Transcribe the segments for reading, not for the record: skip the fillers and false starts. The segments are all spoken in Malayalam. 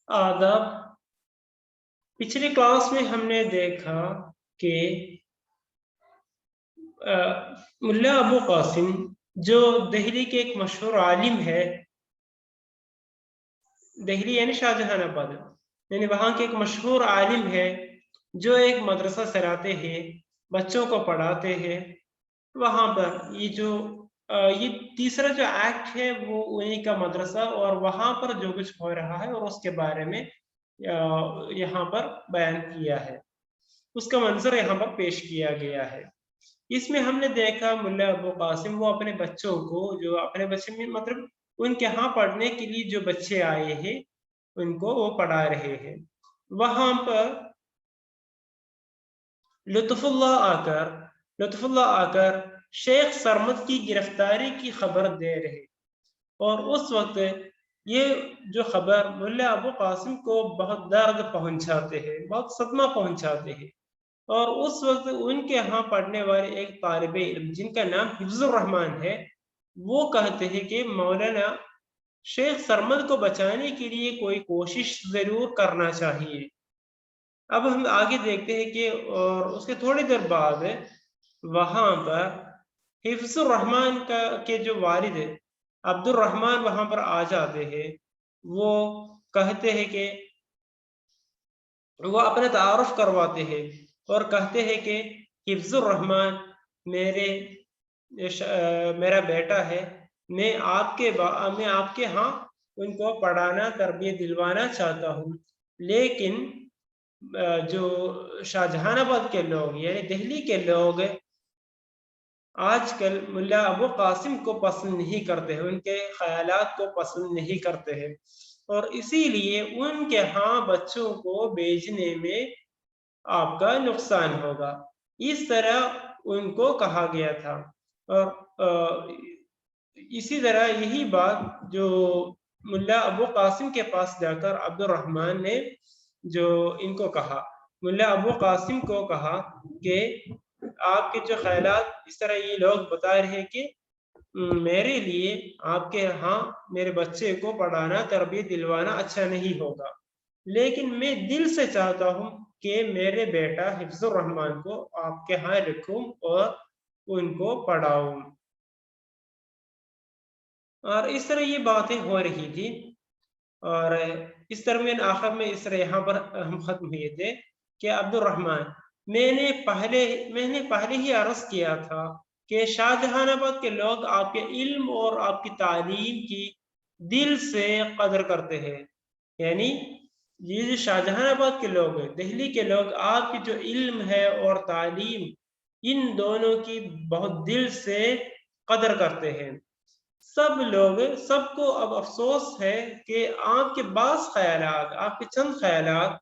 आदाब। पिछली क्लास में हमने देखा कि मुल्ला अबू कासिम जो दिल्ली के एक मशहूर आलिम है, दिल्ली यानी शाहजहानाबाद, यानी वहाँ के एक मशहूर आलिम है जो एक मदरसा चलाते हैं, बच्चों को पढ़ाते हैं। वहाँ पर ये तीसरा जो एक्ट है वो उन्हीं का मदरसा और वहाँ पर जो कुछ हो रहा है और उसके बारे में यहाँ पर बयान किया है, उसका मंजर यहाँ पर पेश किया गया है। इसमें हमने देखा मुल्ला अबू कासिम वो अपने बच्चों को, जो अपने बच्चे में मतलब उनके यहाँ पढ़ने के लिए जो बच्चे आए हैं उनको वो पढ़ा रहे हैं। वहां पर लुत्फुल्लाह आकर शेख सरमद की गिरफ्तारी की खबर दे रहे, और उस वक्त ये जो खबर मुल्ला अबू कासिम को बहुत दर्द पहुंचाते हैं, बहुत सदमा पहुंचाते हैं। और उस वक्त उनके यहाँ पढ़ने वाले एक तालिब इल्म जिनका नाम हिफ्जुर रहमान है, वो कहते हैं कि मौलाना शेख सरमद को बचाने के लिए कोई कोशिश जरूर करना चाहिए। अब हम आगे देखते हैं कि और उसके थोड़ी देर बाद वहां पर हिफ्जुर रहमान का के जो वालिद है अब्दुल रहमान वहां पर आ जाते हैं। वो कहते हैं कि वो अपने तारुफ करवाते हैं और कहते हैं कि हिफ्जुर रहमान मेरा बेटा है, मैं आपके यहाँ उनको पढ़ाना तरबियत दिलवाना चाहता हूँ, लेकिन जो शाहजहानाबाद के लोग यानी दिल्ली के लोग आजकल मुल्ला अबू कासिम को पसंद नहीं करते हैं, उनके ख्यालात को पसंद नहीं करते हैं, और इसीलिए उनके यहाँ बच्चों को भेजने में आपका नुकसान होगा। इस तरह उनको कहा गया था। और इसी तरह यही बात जो मुल्ला अबू कासिम के पास जाकर अब्दुल रहमान ने जो इनको कहा, मुल्ला अबू कासिम को कहा कि आपके जो ख्यालात इस तरह ये लोग बता रहे हैं कि मेरे लिए आपके यहाँ मेरे बच्चे को पढ़ाना तरबियत दिलवाना अच्छा नहीं होगा, लेकिन मैं दिल से चाहता हूँ कि मेरे बेटा हिफ्जुर रहमान को आपके यहाँ रखूं और उनको पढ़ाऊं। और इस तरह ये बातें हो रही थी, और इस दरमियान आखिर में इस तरह यहाँ पर हम खत्म हुए थे कि अब्दुल रहमान, मैंने पहले ही अर्ज किया था कि शाहजहानाबाद के लोग आपके इल्म और आपकी तालीम की दिल से कदर करते हैं। यानी ये जो शाहजहानाबाद के लोग हैं, दिल्ली के लोग आपकी जो इल्म है और तालीम, इन दोनों की बहुत दिल से कदर करते हैं। सबको अब अफसोस है कि आपके बास ख्यालात, आपके चंद ख्यालात,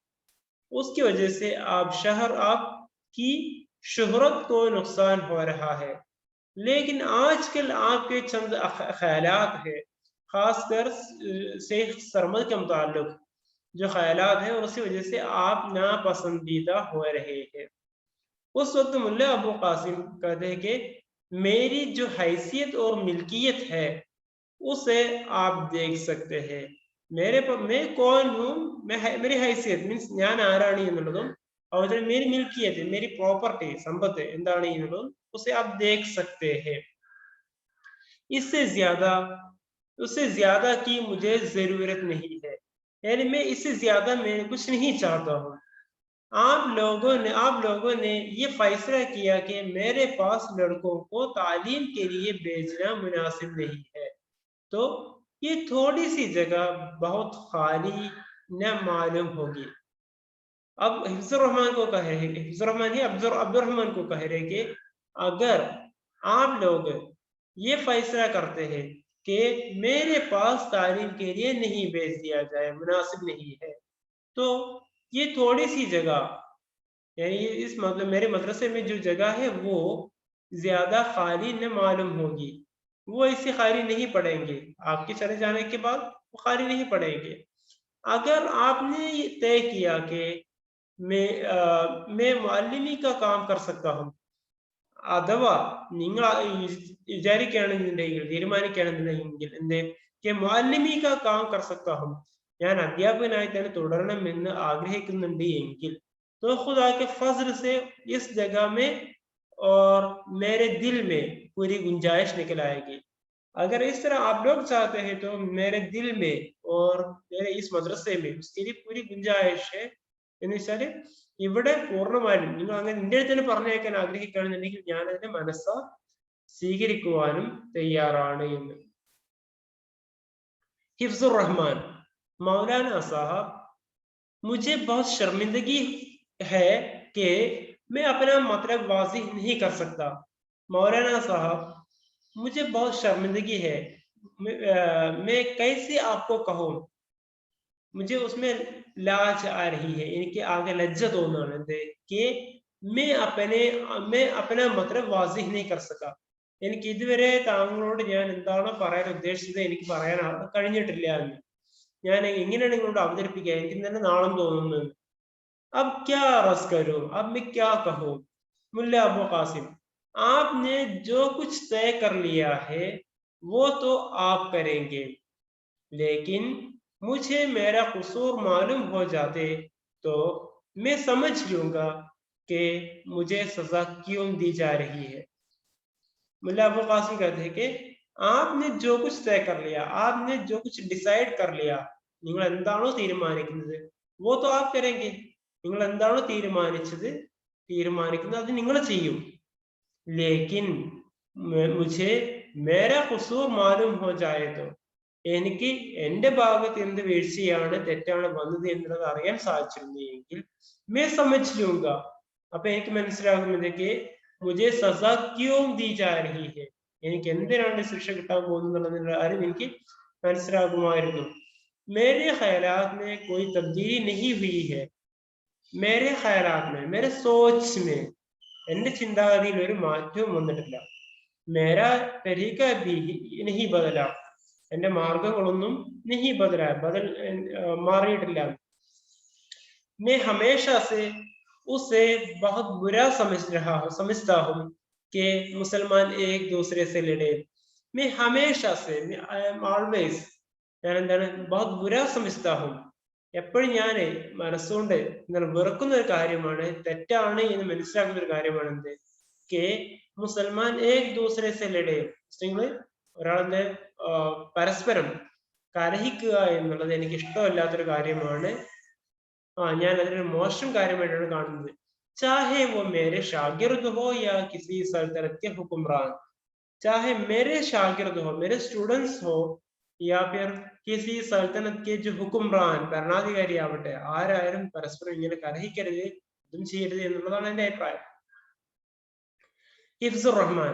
उसकी वजह से आपकी शोहरत को नुकसान हो रहा है। लेकिन आजकल आपके चंद ख्यालात है, खासकर शेख सरमद के मुताल्लिक जो ख्यालात हैं, और उसी वजह से आप नापसंदीदा हो रहे हैं। उस वक्त मुल्ला अबू कासिम कहते हैं कि मेरी जो हैसियत और मिल्कियत है उसे आप देख सकते हैं। मैं कौन हूँ, मेरी हैसियत मीन्स ഞാൻ ആരാണ് എന്നുള്ളതും അതുപോലെ मेरी मिल्कियत मेरी प्रॉपर्टी संपत्ति എന്താണ് എന്നുള്ളതും उसे आप देख सकते हैं। इससे ज्यादा उससे ज्यादा की मुझे जरूरत नहीं है, यानी मैं इससे ज्यादा मैं कुछ नहीं चाहता हूँ। आप लोगों ने ये फैसला किया कि मेरे पास लड़कों को तालीम के लिए भेजना मुनासिब नहीं है, तो ये थोड़ी सी जगह बहुत खाली न मालूम होगी। अब हिफ्जुर रहमान को कह रहे हैं, हिफ्जुर रहमान ही अब्दुल रहमान को कह रहे कि अगर आप लोग ये फैसला करते हैं कि मेरे पास तालीम के लिए नहीं भेज दिया जाए, मुनासिब नहीं है, तो ये थोड़ी सी जगह, यानी इस मतलब मेरे मदरसे में जो जगह है वो ज्यादा खाली न मालूम होगी, वो इसे खाली नहीं पड़ेंगे, आपके चले जाने के बाद वो खाली नहीं पड़ेंगे। अगर आपने ये तय किया कि मैं मुअल्लिमी का काम कर सकता हूँ, അഥവാ നിങ്ങൾ വിചാരിക്കുകയാണെന്നുണ്ടെങ്കിൽ തീരുമാനിക്കുകയാണെന്നുണ്ടെങ്കിൽ कि मुअल्लिमी का काम कर सकता हूँ, ഞാൻ അധ്യാപകനായി തന്നെ തുടരണമെന്ന് ആഗ്രഹിക്കുന്നുണ്ട് എങ്കിൽ तो खुदा के फजल से इस जगह में और मेरे दिल में पूरी गुंजाइश निकल आएगी। अगर इस तरह आप लोग चाहते हैं तो मेरे दिल में और मेरे इस मदरसे में उसके लिए पूरी गुंजाइश है। എന്ന് വെച്ചാല് ഇവിടെ പൂർണ്ണമായും നിങ്ങൾ അങ്ങനെ എൻ്റെ അടുത്ത് തന്നെ പറഞ്ഞേക്കാൻ ആഗ്രഹിക്കുകയാണെന്നുണ്ടെങ്കിൽ ഞാൻ അതിനെ മനസ്സാ സ്വീകരിക്കുവാനും തയ്യാറാണ് എന്ന്. हिफ्जुर रहमान मौलाना साहब, मुझे बहुत शर्मिंदगी है कि मैं अपना मतलब वाज़िह नहीं कर सकता। मौलाना साहब, मुझे बहुत शर्मिंदगी है, मैं कैसे आपको कहूँ, मुझे उसमें लाज आ रही है, इनके आगे लज्जत होना कि मैं अपना मतलब वाज़िह नहीं कर सका। എനിക്ക് ഇതുവരെ താങ്കളോട് ഞാൻ എന്താണോ പറയാൻ ഉദ്ദേശിച്ചത് എനിക്ക് പറയാൻ കഴിഞ്ഞിട്ടില്ല എന്ന്. ഞാൻ എങ്ങനെയാണ് നിങ്ങളോട് അവതരിപ്പിക്കുക, എനിക്ക് തന്നെ നാണം തോന്നുന്നു. अब क्या रस करूं, अब मैं क्या कहूं? मुल्ला अबू कासिम, आपने जो कुछ तय कर लिया है वो तो आप करेंगे, लेकिन मुझे मेरा कसूर मालूम हो जाते तो मैं समझ लूंगा कि मुझे सजा क्यों दी जा रही है। मुल्ला अबू कासिम कहते हैं कि आपने जो कुछ तय कर लिया, आपने जो कुछ डिसाइड कर लिया, നിങ്ങൾ എന്താണോ തീരുമാനിക്കുന്നത് वो तो आप करेंगे, നിങ്ങൾ എന്താണോ തീരുമാനിക്കുന്നത് അത് നിങ്ങൾ ചെയ്യും. लेकिन मुझे मेरा कसूर मालूम हो जाए तो എനിക്ക് എൻ്റെ ഭാഗത്ത് എന്ത് വീഴ്ചയാണ് തെറ്റാണ് വന്നത് എന്നുള്ളത് അറിയാൻ സാധിച്ചിരുന്നെങ്കിൽ मैं समझ लूंगा, അപ്പൊ എനിക്ക് മനസ്സിലാകുന്നതൊക്കെ मुझे सजा क्यों दी जा रही है, എനിക്ക് എന്തിനാണ് ശിക്ഷ കിട്ടാൻ പോകുന്നത് അറിവ് എനിക്ക് മനസ്സിലാകുമായിരുന്നു. मेरे ख्यालात में कोई तब्दीली नहीं हुई है, मेरे ख्यालात में, मेरे सोच में, എൻ്റെ ചിന്താഗതിയിൽ ഒരു മാറ്റവും വന്നിട്ടില്ല. मेरा तरीका भी नहीं बदला, എൻ്റെ മാർഗങ്ങളൊന്നും नहीं बदला, മാറിയിട്ടില്ല. मैं हमेशा से उसे बहुत बुरा समझता हूँ कि मुसलमान एक दूसरे से लड़े. मैं हमेशा से, आई एम ऑलवेज, ഞാൻ എന്താണ് बहुत बुरा समझता हूँ, എപ്പോഴും ഞാൻ മനസ്സുകൊണ്ട് എന്താണ് വെറുക്കുന്ന ഒരു കാര്യമാണ്, തെറ്റാണ് എന്ന് മനസ്സിലാക്കുന്ന ഒരു കാര്യമാണ് എന്ത് കെ മുസൽമാൻ ഏക് ദൂസരെ സെ ലഡേ, മുസ്ലിങ്ങൾ ഒരാളെ പരസ്പരം കലഹിക്കുക എന്നുള്ളത് എനിക്ക് ഇഷ്ടമല്ലാത്തൊരു കാര്യമാണ്. ഞാൻ അതിനൊരു മോശം കാര്യമായിട്ടാണ് കാണുന്നത്. चाहे वो मेरे शागिर्द हो या किसी सल्तनत के हुक्मरान, चाहे मेरे शागिर्द हो, मेरे स्टूडेंट्स हो या फिर किसी सल्तनत के जो हुक्मरान ഭരണാധികാരി ആവട്ടെ, ആരായാലും പരസ്പരം ഇങ്ങനെ കലഹിക്കരുത്, ഇതും ചെയ്യരുത് എന്നുള്ളതാണ് എൻ്റെ അഭിപ്രായം. हिफ्जुर रहमान,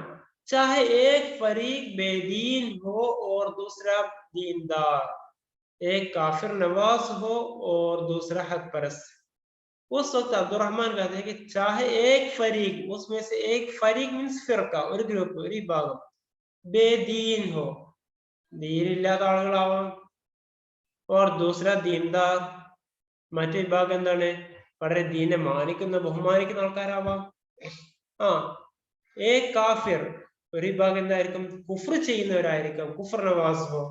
चाहे एक फरीक बेदीन हो और दूसरा दीनदार, एक काफिर नवाज हो और दूसरा हक परस्त. उस वक्त अब्दुर्रहमान कहते हैं कि चाहे एक फरीक, उसमें से एक फरीक मीन्स फिरका, ഒരു ഗ്രൂപ്പ്, ഒരു വിഭാഗം, बेदीन हो, ദീനില്ലാത്ത ആളുകളാവാം, और दूसरा दीनदार, മറ്റേ വിഭാഗം എന്താണ് വളരെ ദീനെ മാനിക്കുന്ന ബഹുമാനിക്കുന്ന ആൾക്കാരാവാം. एक काफिर, ഒരു വിഭാഗം എന്തായിരിക്കും കുഫ്ർ ചെയ്യുന്നവരായിരിക്കും, കുഫ്ർ നവാസ് ഹോ,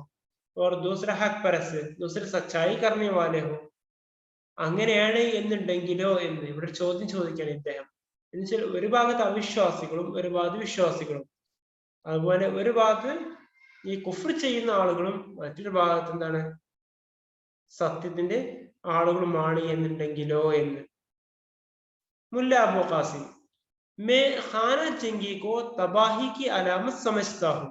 और दूसरा हक परस्त, दूसरे सच्चाई करने वाले हो. അങ്ങനെയാണ് എന്നുണ്ടെങ്കിലോ എന്ന് ഇവിടെ ചോദ്യം ചോദിക്കുകയാണ് ഇദ്ദേഹം. എന്നുവെച്ചാൽ ഒരു ഭാഗത്ത് അവിശ്വാസികളും ഒരു ഭാഗത്ത് വിശ്വാസികളും, അതുപോലെ ഒരു ഭാഗത്ത് ഈ കുഫ്ർ ചെയ്യുന്ന ആളുകളും മറ്റൊരു ഭാഗത്ത് എന്താണ് സത്യത്തിന്റെ ആളുകളുമാണ് എന്നുണ്ടെങ്കിലോ എന്ന്. മുല്ല അബൂ ഖാസിം, मैं खाना जंगी को तबाही की अलामत समझता हूँ.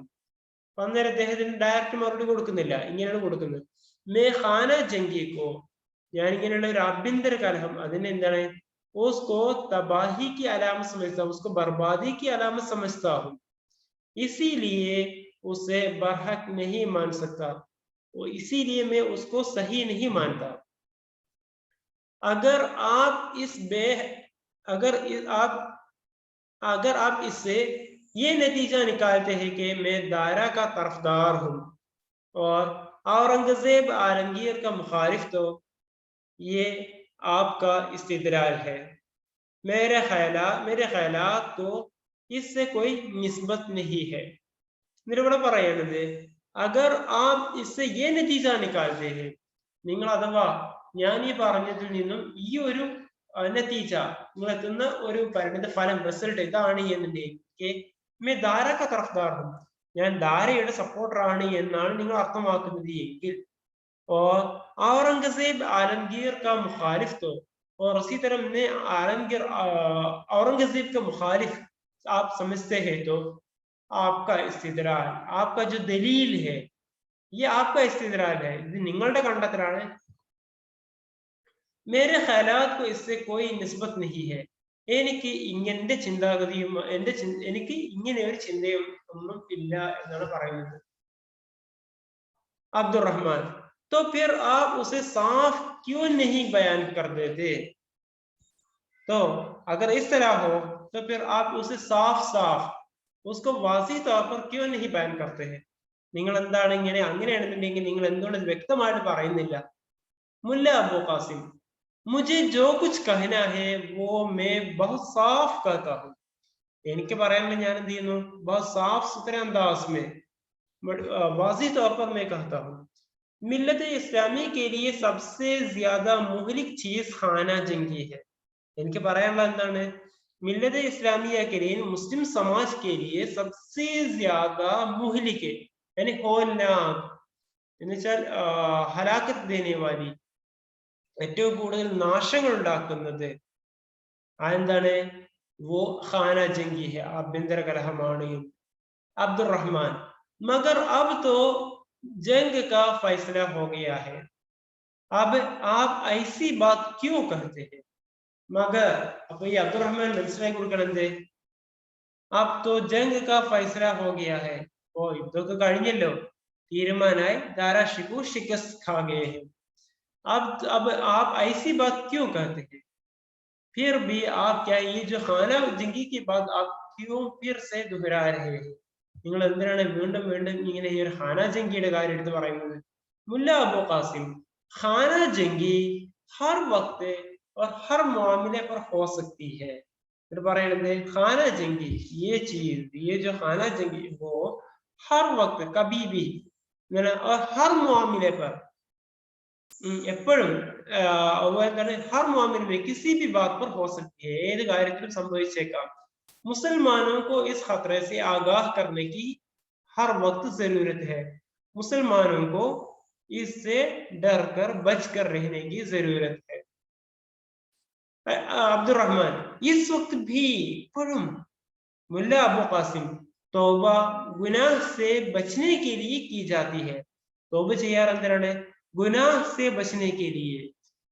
അന്നേരം അദ്ദേഹത്തിന് ഡയറക്റ്റ് മറുപടി കൊടുക്കുന്നില്ല, ഇങ്ങനെയാണ് കൊടുക്കുന്നത്. मैं खाना जंगी को, ഞാൻ ഇങ്ങനെയുള്ള ഒരു ആഭ്യന്തര കലഹം അതിനെ എന്താണ് उसको तबाही की अलामत समझता हूँ, उसको बर्बादी की अलामत समझता हूँ, इसीलिए उसे बरहक नहीं मान सकता, वो इसीलिए मैं उसको सही नहीं मानता. अगर आप इससे ये नतीजा निकालते हैं कि मैं दायरा का तरफदार हूँ और औरंगजेब आलमगीर का मुखालिफ, तो ये आपका इस्तिदलाल है. मेरे ख्यालात को इससे कोई निस्बत नहीं है. मेरे बड़ा പറയുന്നത്, अगर आप इससे ये नतीजा निकालते हैं നിങ്ങൾ അഥവാ ഞാൻ ഈ പറഞ്ഞതിൽ നിന്നും ഈ ഒരു നതീജ നിങ്ങൾ എത്തുന്ന ഒരു പരിണിത ഫലം റിസൾട്ട് ഇതാണ് എന്നുണ്ടെങ്കിൽ മേ ധാരക്ക തറഫ്ദാർ ഞാൻ ധാരയുടെ സപ്പോർട്ടർ ആണ് എന്നാണ് നിങ്ങൾ അർത്ഥമാക്കുന്നത് എങ്കിൽ और औरंगजेब आलमगीर का मुखालिफ तो और उसी तरह ने आलमगीर औरंगजेब का मुखालिफ आप समझते हैं तो आपका इस्तिदलाल आपका जो दलील है ये आपका इस्तिदलाल है ഇത് നിങ്ങളുടെ കണ്ടെത്തലാണ് मेरे ख्यालात को इससे कोई निस्बत नहीं है എനിക്ക് ഇങ്ങനെ ചിന്താഗതിയും എനിക്ക് ഇങ്ങനെ ഒരു ചിന്തയും ഒന്നും ഇല്ല എന്നാണ് പറയുന്നത് अब्दुर्रहमान तो फिर आप उसे साफ क्यों नहीं बयान कर देते तो अगर इस तरह हो तो फिर आप उसे साफ साफ उसको वाज़ी तौर पर क्यों नहीं बयान करते हैं നിങ്ങൾ എന്താണ് ഇങ്ങനെ അങ്ങനെയാണെന്നുണ്ടെങ്കിൽ നിങ്ങൾ എന്തുകൊണ്ട് വ്യക്തമായിട്ട് പറയുന്നില്ല മുല്ല അബു ഖാസിം मुझे जो कुछ कहना है वो मैं बहुत साफ कहता हूँ എനിക്ക് പറയാനുള്ള ഞാൻ എന്ത് ചെയ്യുന്നു बहुत साफ सुथरे अंदाज में वाज़ी तौर पर मैं कहता हूँ मिल्लत इस्लामी के लिए सबसे ज्यादा मुहलिक चीज खाना जंगी है इनके പറയാനുള്ള എന്താണ് मिल्लत इस्लामिया के लिए मुस्लिम समाज के लिए सबसे ज्यादा मुहलिक यानी होलनाक എന്ന് വെച്ചാൽ ഹലാക്കത്ത് देने वाली ഏറ്റവും കൂടുതൽ നാശങ്ങൾ ഉണ്ടാക്കുന്നത് അതെന്താണ് वो खाना जंगी है ആഭ്യന്തര കലഹമാണ് അബ്ദുറഹ്മാൻ मगर अब तो जंग का फैसला हो गया है अब आप ऐसी बात क्यों कहते हैं मगर अब ये अब्दुर्रहमान മനസ്സിലാക്കി കൊടുക്കണം എന്ത് अब तो जंग का फैसला हो गया है ഓ യുദ്ധമൊക്കെ കഴിഞ്ഞല്ലോ തീരുമാനായി दारा-शिकू शिकस्त खा गए हैं अब आप ऐसी बात क्यों कहते हैं फिर भी आप क्या ये जो खाना जंगी की बात आप क्यों फिर से दोहरा रहे हैं നിങ്ങൾ എന്തിനാണ് വീണ്ടും വീണ്ടും ഇങ്ങനെ ഈ ഒരു ഖാന ജംഗിയുടെ കാര്യം എടുത്ത് പറയുന്നത് മുല്ല അബു ഖാസിം ഖാന ജംഗി हर वक्त और हर मामले पर हो सकती है फिर പറയുന്നത് ഖാന ജംഗി ये चीज ये जो खाना जंगी वो हर वक्त कभी भी और हर मामले पर എപ്പോഴും हर मामले में किसी भी बात पर हो सकती है ഏത് കാര്യത്തിലും സംഭവിച്ചേക്കാം मुसलमानों को इस खतरे से आगाह करने की हर वक्त जरूरत है मुसलमानों को इससे डर कर बच कर रहने की जरूरत है अब्दुर्रहमान इस वक्त भी पढ़ूं मुल्ला अबू कासिम तौबा गुनाह से बचने के लिए की जाती है तौबा ചെയ്യാറ് എന്തിനാണ് ഗുനാഹ് से बचने के लिए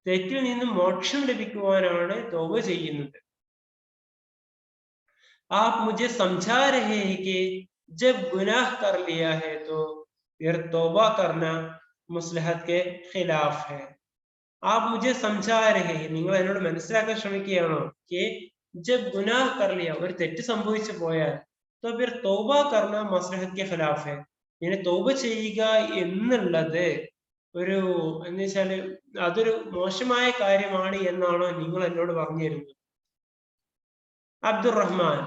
തെറ്റിൽ നിന്ന് മോക്ഷം ലഭിക്കുവാനാണ് തൗബ ചെയ്യുന്നത് आप मुझे समझा रहे हैं कि जब गुनाह कर लिया है तो फिर तौबा करना मुस्लिहत के खिलाफ है आप मुझे समझा रहे हैं നിങ്ങൾ എന്നോട് മനസ്സിലാക്കാൻ ശ്രമിക്കുകയാണോ कि जब गुनाह कर लिया ഒരു തെറ്റ് സംഭവിച്ചു പോയാൽ तो फिर तौबा करना मुस्लिहत के खिलाफ है ഇങ്ങനെ തൗബ ചെയ്യുക എന്നുള്ളത് ഒരു എന്ന് വെച്ചാൽ അതൊരു മോശമായ കാര്യമാണ് എന്നാണോ നിങ്ങൾ എന്നോട് പറഞ്ഞു തരുന്നത് अब्दुर्रहमान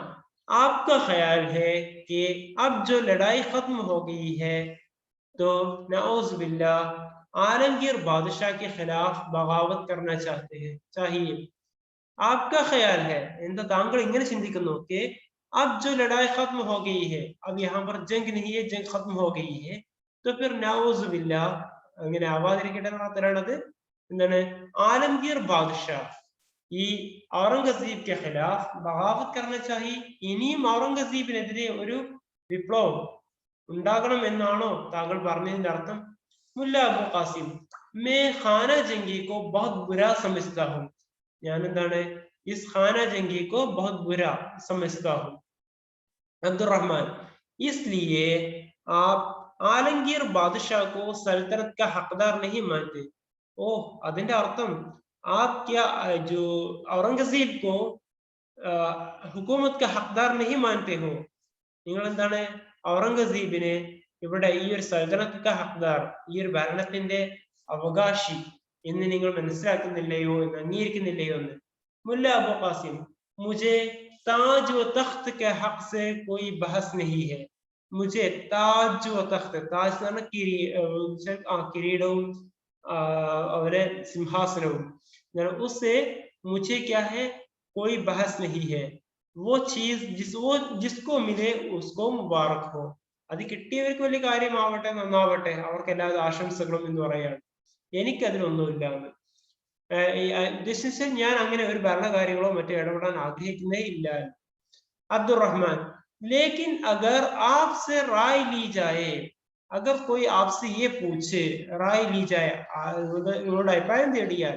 आपका ख्याल है कि अब जो लड़ाई खत्म हो गई है तो नऊज़ बिल्लाह आलमगीर बादशाह के खिलाफ बगावत करना चाहते हैं चाहिए आपका ख्याल है എന്താ താങ്കൾ ഇങ്ങനെ ചിന്തിക്കുന്നു कि अब जो लड़ाई खत्म हो गई है अब यहाँ पर जंग नहीं है जंग खत्म हो गई है तो फिर नऊज़ बिल्लाह അങ്ങനെ ആവാതിരിക്കട്ടെ എന്നാണ് എന്താണ് आलमगीर बादशाह ഈ ഔറംഗസീബ് के खिलाफ बगावत करना चाहिए ഇനിയും ഔറംഗസീബിനെതിരെ ഒരു വിപ്ലവം ഉണ്ടാകണം എന്നാണോ താങ്കൾ പറഞ്ഞതിന്റെ അർത്ഥം മുല്ല അബു ഖാസിം मैं खाना जंगी को बहुत बुरा समझता हूँ ഞാൻ എന്താണ് इस खाना जंगी को बहुत बुरा समझता हूँ अब्दुर्रहमान इसलिए आप आलमगीर बादशाह को सल्तनत का हकदार नहीं मानते ओह അതിന്റെ അർത്ഥം आप क्या जो औरंगजेब को हुकूमत का हकदार नहीं मानते हो നിങ്ങൾ എന്താണ് ഔറംഗസീബിനെ ഇവിടെ ഈ ഒരു സൽത്തനത്ത് ഹഖ്ദാർ ഈ ഒരു ഭരണത്തിന്റെ അവകാശി എന്ന് നിങ്ങൾ മനസ്സിലാക്കുന്നില്ലയോ എന്ന് അംഗീകരിക്കുന്നില്ലയോ എന്ന് മുല്ല അബു ഖാസിം मुझे ताज व तख्त के हक से कोई बहस नहीं है मुझे ताज व तख्त ताज കിരീടവും അവരെ സിംഹാസനവും, उससे मुझे क्या है कोई बहस नहीं है, वो चीज जिसको मिले उसको मुबारक हो. അത് കിട്ടിയവർക്ക് വലിയ കാര്യമാവട്ടെ, നന്നാവട്ടെ, അവർക്ക് എല്ലാ ആശംസകളും എന്ന് പറയാണ്. എനിക്കതിലൊന്നുമില്ല എന്ന് ഉദ്ദേശിച്ചാൽ ഞാൻ അങ്ങനെ ഒരു ഭരണകാര്യങ്ങളോ മറ്റോ ഇടപെടാൻ ആഗ്രഹിക്കുന്നേ ഇല്ല. അബ്ദുറഹ്മാൻ, लेकिन अगर आपसे राय ली जाए, अगर कोई आपसे ये पूछे, राय ली जाए, നിങ്ങളുടെ അഭിപ്രായം തേടിയാൽ,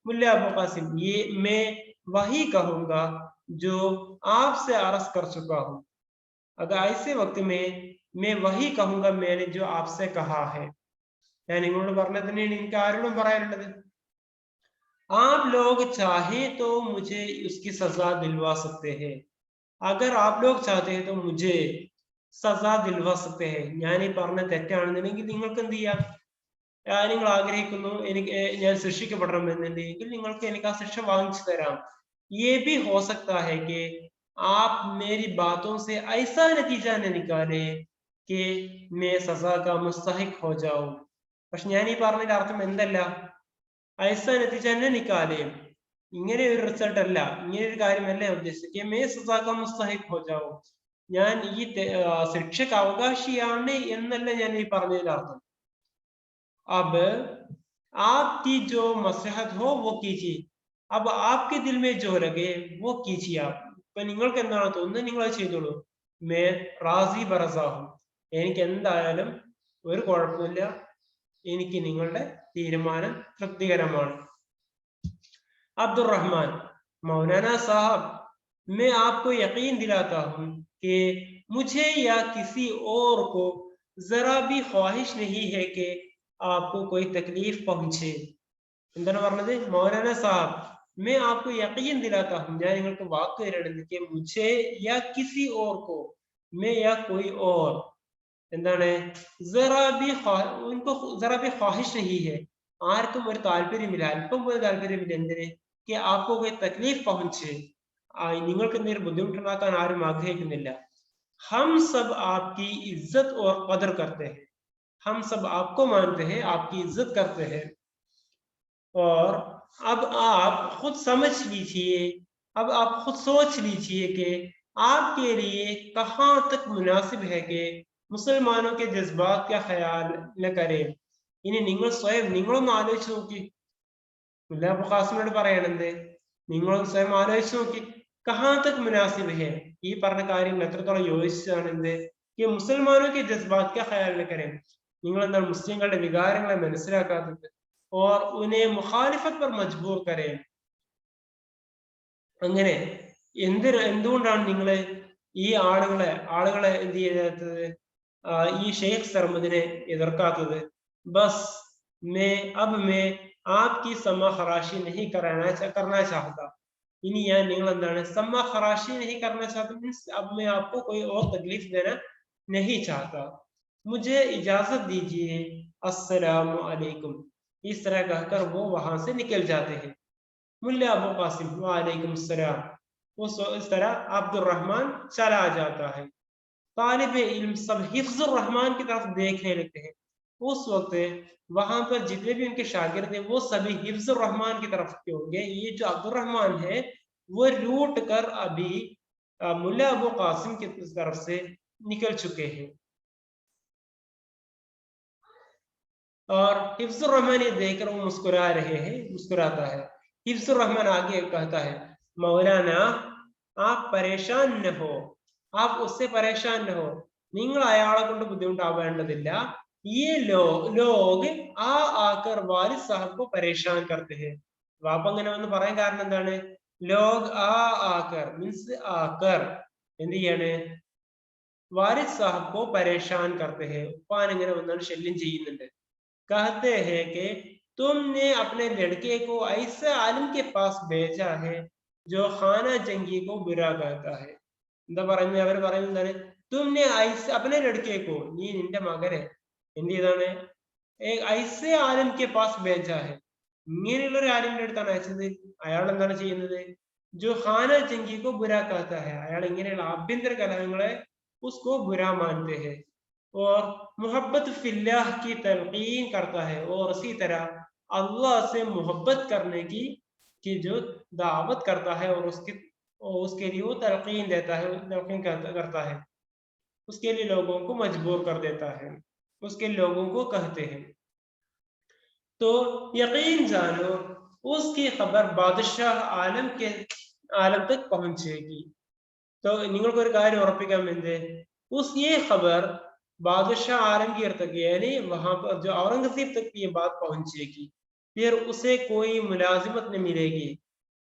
मुल्ला अबू कासिम, ये मैं वही कहूंगा जो आपसे अर्ज कर चुका हूँ. अगर ऐसे वक्त में मैं वही कहूंगा मैंने जो आपसे कहा है. ഞാൻ നിങ്ങളോട് പറഞ്ഞ തന്നെയാണ് എനിക്ക് ആരോടും പറയാനുള്ളത്. आप लोग चाहे तो मुझे उसकी सजा दिलवा सकते हैं, अगर आप लोग चाहते हैं तो मुझे सजा दिलवा सकते हैं. ഞാൻ ഈ പറഞ്ഞ തെറ്റാണെന്നുണ്ടെങ്കിൽ നിങ്ങൾക്ക് എന്ത് ചെയ്യാം, നിങ്ങൾ ആഗ്രഹിക്കുന്നു എനിക്ക് ഞാൻ ശിക്ഷിക്കപ്പെടണമെന്നുണ്ടെങ്കിൽ നിങ്ങൾക്ക് എനിക്ക് ആ ശിക്ഷ വാങ്ങിച്ചു തരാം. ये भी हो सकता है कि आप मेरी बातों से ऐसा नतीजा न निकाले कि मैं सजा का मुस्तहिक हो जाऊं. പക്ഷെ ഞാൻ ഈ പറഞ്ഞതിന്റെ അർത്ഥം എന്തല്ല, ऐसा नतीजा न निकाले, ഇങ്ങനെ ഒരു റിസൾട്ട് അല്ല, ഇങ്ങനെ ഒരു കാര്യമല്ല ഉദ്ദേശിക്കുക. मैं सजा का मुस्तहिक हो जाऊं, ഞാൻ ഈ ശിക്ഷക്ക് അവകാശിയാണ് എന്നല്ല ഞാൻ ഈ പറഞ്ഞതിന്റെ അർത്ഥം. अब आपकी जो मसलहत हो वो कीजिए, अब आपके दिल में जो लगे वो कीजिए. आप ഇപ്പൊ നിങ്ങൾക്ക് എന്താണ് തോന്നുന്നത് നിങ്ങൾ അത് ചെയ്തോളൂ. മേ റാസി ബറസാഹു, എനിക്ക് എന്തായാലും ഒരു കുഴപ്പമില്ല, എനിക്ക് നിങ്ങളുടെ തീരുമാനം തൃപ്തികരമാണ്. अब्दुर्रहमान, मौलाना साहब, मैं आपको यकीन दिलाता हूँ कि मुझे या किसी और को जरा भी ख्वाहिश नहीं है कि आपको कोई तकलीफ पहुंचे. എന്താണ് പറഞ്ഞത്? മൗലാന സാഹബ്, मैं आपको यकीन दिलाता हूँ, ഞാൻ നിങ്ങൾക്ക് വാക്ക് തരുന്നത് कि मुझे या किसी और को, मैं या कोई और, എന്താണ് उनको जरा भी ख्वाहिश नहीं है, ആർക്കും ഒരു താല്പര്യമില്ല, അല്പം പോലും താല്പര്യമില്ല എന്തിന്, कि आपको कोई तकलीफ पहुंचे, നിങ്ങൾക്ക് എന്തെങ്കിലും ബുദ്ധിമുട്ടുണ്ടാക്കാൻ ആരും ആഗ്രഹിക്കുന്നില്ല. हम सब आपकी इज्जत और कदर करते हैं, हम सब आपको मानते हैं, आपकी इज्जत करते हैं. और अब आप खुद समझ लीजिए, अब आप खुद सोच लीजिए कि आपके लिए कहाँ तक मुनासिब है कि मुसलमानों के जज्बात का ख्याल न करें. ഇനി നിങ്ങൾ സ്വയം നിങ്ങളൊന്ന് ആലോചിച്ച് നോക്കി. മുല്ലാ അബൂ ഖാസിമിനോട് പറയണെന്ത്, നിങ്ങളൊന്ന് സ്വയം ആലോചിച്ച് നോക്കി. കഹാ തക് മുനാസിബ് ഹെ, ഈ പറഞ്ഞ കാര്യങ്ങൾ എത്രത്തോളം യോജിച്ചതാണ് എന്ത്, ഈ മുസൽമാനോക്ക് ജസ്ബാത്ത് ക ഖയാൽ ന കരേം, നിങ്ങൾ എന്താണ് മുസ്ലിങ്ങളുടെ വികാരങ്ങളെ മനസ്സിലാക്കാത്തത്, ഓർ ഉനെ മുഖാലിഫത്ത് പർ മജ്ബൂർ കരേം. അങ്ങനെ എന്തുകൊണ്ടാണ് നിങ്ങൾ ഈ ആളുകളെ എന്ത് ചെയ്യാത്തത്, ഈ ഷെയ്ഖ് സർമദിനെ എതിർക്കാത്തത്? ബസ് अब मैं आपकी समा खराशी नहीं करना चाहता. इनी ഞാൻ നിങ്ങൾ എന്താണ് समा खराशी नहीं करना चाहता मीन्स अब मैं आपको कोई और तकलीफ देना नहीं चाहता. मुझे इजाजत दीजिए, अस्सलाम वालेकुम. इस तरह कहकर वो वहां से निकल जाते हैं. मुल्ला अबू कासिम, वालेकुम सलाम. इस तरह अब्दुर्रहमान चला जाता है. तालिब इल्म सब हिफ्जुर रहमान की तरफ देखने लगते हैं. उस वक्त वहां पर जितने भी उनके शागिर्द थे वो सभी हिफ्जुर रहमान की तरफ के होंगे. ये जो अब्दुर्रहमान है वो लूट कर अभी मुल्ला अबू कासिम की तरफ से निकल चुके हैं. और हिफ्जुर रहमान ये देखकर वो मुस्कुरा रहे हैं, मुस्कुराता है. हिफ्जुर रहमान आगे कहता है, मौलाना आप परेशान न हो, आप उससे परेशान न हो, നിങ്ങൾ അയാളെ കൊണ്ട് ബുദ്ധിമുട്ടാവേണ്ടതില്ല. ये लोग आकर वालिद साहब को परेशान करते हैं. വാപ്പ അങ്ങനെ വന്ന് പറയാൻ കാരണം എന്താണ്? ലോഗ് ആകർ മീൻസ് ആകർ എന്ത് ചെയ്യാണ്, വാലിദ് സാഹബ് को परेशान करते हैं, ഉപ്പാൻ ഇങ്ങനെ വന്നാണ് ശല്യം ചെയ്യുന്നുണ്ട്. कहते हैं कि तुमने अपने लड़के को ऐसे आलिम के पास भेजा है जो खाना जंगी को बुरा कहता है. എന്താ പറയുന്നത്? അവർ പറയുന്നത് തുമ്നെ ഐസെ अपने लड़के को, നീ നിന്റെ മകനെ എന്ത് ചെയ്താണ്, ഐസെ ആലിം കെ പാസ് भेजा है, ഇങ്ങനെയുള്ള ഒരു ആലിമിന്റെ അടുത്താണ് അയച്ചത്. അയാൾ എന്താണ് ചെയ്യുന്നത്? जो खाना जंगी को बुरा कहता है, അയാൾ ഇങ്ങനെയുള്ള ആഭ്യന്തര കലഹങ്ങളെ उसको बुरा मानते हैं. और मोहब्बत फिल्लाह की तलकीन करता है और इसी तरह अल्लाह से मोहब्बत करने की जो दावत करता है और उसके लिए वो तलकीन देता है, तलकीन करता है, उसके लिए लोगों को मजबूर कर देता है, उसके लोगों को कहते हैं। तो यकीन जानो उसकी खबर बादशाह आलम तक पहुंचेगी। तो നിങ്ങൾക്കൊരു കാര്യം ഉറപ്പിക്കാൻ വേണ്ടി ये खबर बादशाह आलमगीर तक यानी वहां पर जो औरंगजेब तक ये बात पहुंचेगी, फिर उसे कोई मुलाजिमत नहीं मिलेगी।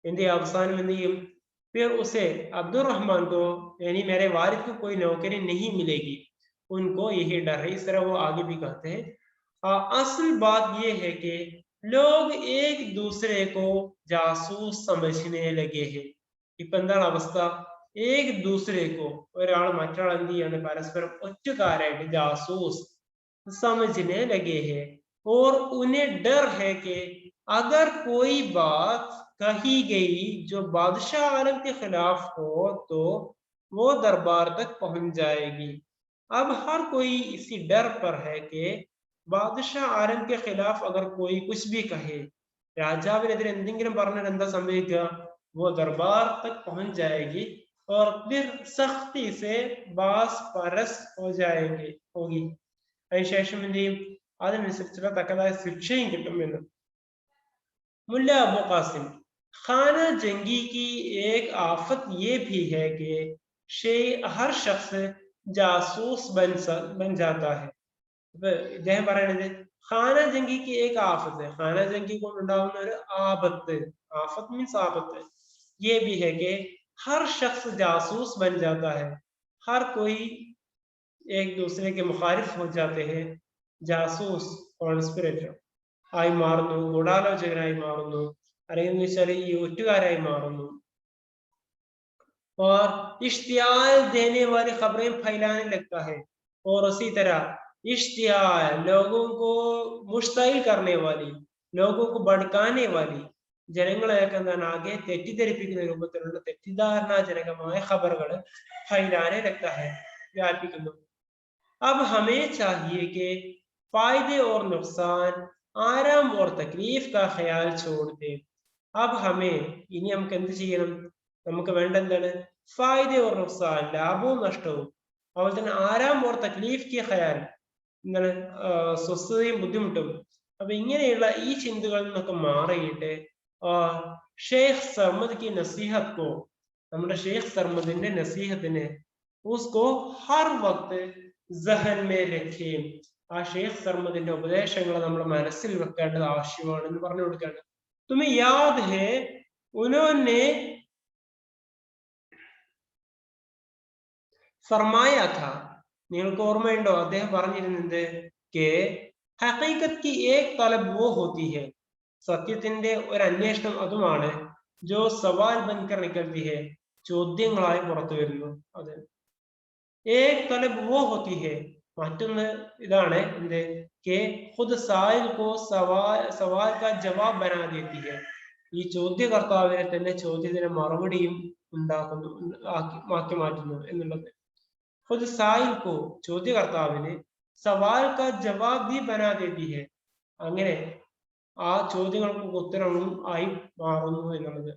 इंदे अवसान में फिर उसे अब्दुल रहमान को यानी मेरे वारिद को कोई नौकरी नहीं मिलेगी, उनको यही डर है। इस तरह वो आगे भी कहते हैं। असल बात ये है कि लोग एक दूसरे को जासूस समझने लगे हैं। ഇപ്പെന്താണ് അവസ്ഥ? एक दूसरे को ഒരാൾ മറ്റൊരാൾ എന്ത് ചെയ്യാണ് പരസ്പരം ഒറ്റുകാരായിട്ട് जासूस समझने लगे हैं और उन्हें डर है कि अगर कोई बात कही गई जो बादशाह आलम के खिलाफ हो तो वो दरबार तक पहुंच जाएगी। अब हर कोई इसी डर पर है कि बादशाह आलम के खिलाफ अगर कोई कुछ भी कहे, രാജാവിനെതിരെ എന്തെങ്കിലും പറഞ്ഞാൽ എന്താ സംഭവിക്കുക? वो दरबार तक पहुंच जाएगी और फिर सख्ती से बास परस हो जाएंगे होगी। അതിനുശേഷം എന്ത് ചെയ്യും? അതിനനുസരിച്ചുള്ള തക്കതായ ശിക്ഷയും കിട്ടുമെന്ന്। मुल्ला अबू कासिम, खाना जंगी की एक आफत ये भी है कि हर शख्स जासूस बन जाता है। ഇദ്ദേഹം പറയണത് ഖാന ജംഗി की एक आफत है, ഖാന ജംഗി കൊണ്ടുണ്ടാവുന്ന ഒരു ആപത്ത്, आफत मीन्स आफत, ये भी है कि हर शख्स जासूस बन जाता है, हर कोई एक दूसरे के मुखारिफ हो जाते हैं। जासूस കോൺസ്പിറേറ്റർ ആയി മാറുന്നു, ഗൂഢാലോചകനായി മാറുന്നു, അല്ലെങ്കിൽ വെച്ചാൽ ഈ ഒറ്റുകാരായി മാറുന്നു। और इश्तियाल देने वाली खबरें फैलाने लगता है और उसी तरह इश्तियाल लोगों को मुश्ताइल करने वाली, लोगों को भड़काने वाली, ജനങ്ങളെയൊക്കെ എന്താണ് ആകെ തെറ്റിദ്ധരിപ്പിക്കുന്ന രൂപത്തിലുള്ള തെറ്റിദ്ധാരണാജനകമായ ഖബറുകൾ ഫൈലാനെ लगता है, വ്യാപിക്കുന്നു। अब हमें चाहिए कि फायदे और नुकसान, आराम और तकलीफ का ख्याल छोड़ दें। अब हमें ഇനി നമുക്ക് എന്ത് ചെയ്യണം? നമുക്ക് വേണ്ട എന്താണ്? फायदे और नुकसान, ലാഭവും നഷ്ടവും, അതുപോലെ തന്നെ ആരാം और तकलीफ के ख्याल, എന്താണ് സ്വസ്ഥതയും ബുദ്ധിമുട്ടും, അപ്പൊ ഇങ്ങനെയുള്ള ഈ ചിന്തകളിൽ നിന്നൊക്കെ മാറിയിട്ട് ഷെയ്ഖ് സർമദ് की नसीहत को, നമ്മുടെ ഷെയ്ഖ് സർമദിന്റെ നസീഹത്തിനെ उसको हर वक्त जहन में रखें। ആ ഷെയ്ഖ് സർമദിന്റെ ഉപദേശങ്ങൾ നമ്മൾ മനസ്സിൽ വെക്കേണ്ടത് ആവശ്യമാണെന്ന് പറഞ്ഞു കൊടുക്കുകയാണ്। तुम्हें याद है उन्होंने फरमाया था, നിങ്ങൾക്ക് ഓർമ്മയുണ്ടോ അദ്ദേഹം പറഞ്ഞിരുന്നത് कि हकीकत की एक तलब वो होती है, സത്യത്തിന്റെ ഒരു അന്വേഷണം അതുമാണ്, जो सवाल बनकर निकलती है, ചോദ്യങ്ങളായി പുറത്തു വരുന്നു। അതെ, एक तलब वो होती है, മറ്റൊന്ന് ഇതാണ് എന്ത് कि खुद साइल को सवाल का जवाब बना देती है, ഈ ചോദ്യകർത്താവിനെ തന്നെ ചോദ്യത്തിന് മറുപടിയും ഉണ്ടാക്കുന്നു, ആക്കി മാറ്റുന്നു എന്നുള്ളത്। खुद साइल को, ചോദ്യകർത്താവിന് സവാൽ का जवाब भी बना देती है, അങ്ങനെ ആ ചോദ്യങ്ങൾക്ക് ഉത്തരവും ആയി മാറുന്നു എന്നുള്ളത്।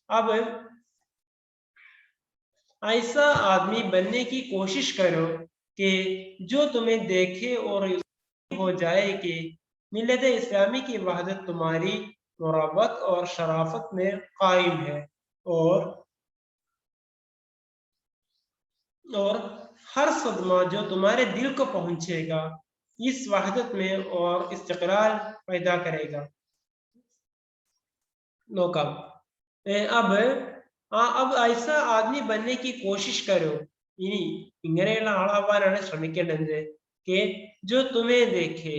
अब ऐसा आदमी बनने की कोशिश करो कि जो तुम्हें देखे और हो जाए कि मिल्लत इस्लामी की वहदत तुम्हारी मुरब्बत और शराफत में कायम है और हर सदमा जो तुम्हारे दिल को पहुंचेगा इस वहदत में और इस्तिक़रार पैदा करेगा। नौका अब ऐसा आदमी बनने की कोशिश करो, ഇനി ഇങ്ങനെയുള്ള ആളാവാനാണ് ശ്രമിക്കേണ്ടത്। कि जो तुम्हें देखे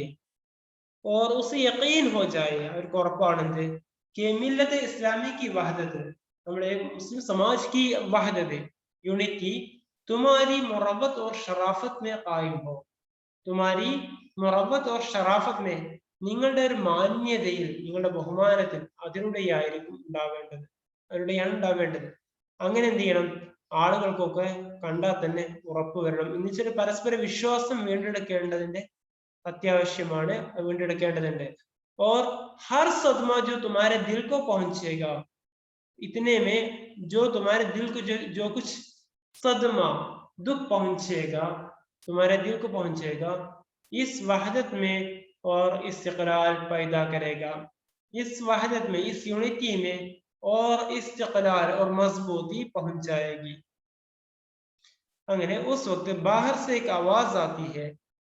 और उसे यकीन हो जाए, അവർക്ക് ഉറപ്പാണെന്ത് कि मिल्लत इस्लामी की वहदत, നമ്മുടെ മുസ്ലിം समाज की वहदत, यूनिटी तुम्हारी मुरब्बत और शराफत में कायम हो, तुम्हारी मुरब्बत और शराफत में, നിങ്ങളുടെ ഒരു മാന്യതയിൽ, നിങ്ങളുടെ ബഹുമാനത്തിൽ അതിലൂടെയായിരിക്കും ഉണ്ടാവേണ്ടത്, അതിലൂടെയാണ് ഉണ്ടാവേണ്ടത്। അങ്ങനെ എന്ത് ചെയ്യണം? ആളുകൾക്കൊക്കെ കണ്ടാൽ തന്നെ ഉറപ്പ് വരണം. എന്നുവെച്ചാൽ പരസ്പര വിശ്വാസം വീണ്ടെടുക്കേണ്ടതിന്റെ അത്യാവശ്യമാണ്, വീണ്ടെടുക്കേണ്ടതുണ്ട്. और हर सदमा जो तुम्हारे दिल को पहुंचेगा, इतने में जो तुम्हारे दिल को जो कुछ सदमा दुख पहुंचेगा, तुम्हारे दिल को पहुंचेगा, इस वहदत में और इस्तिक़लाल पैदा करेगा। इस वहदत में, इस यूनिटी में और इस्तिक़लाल और मजबूती पहुंच जाएगी। अंगने उस वक्त बाहर से एक आवाज आती है,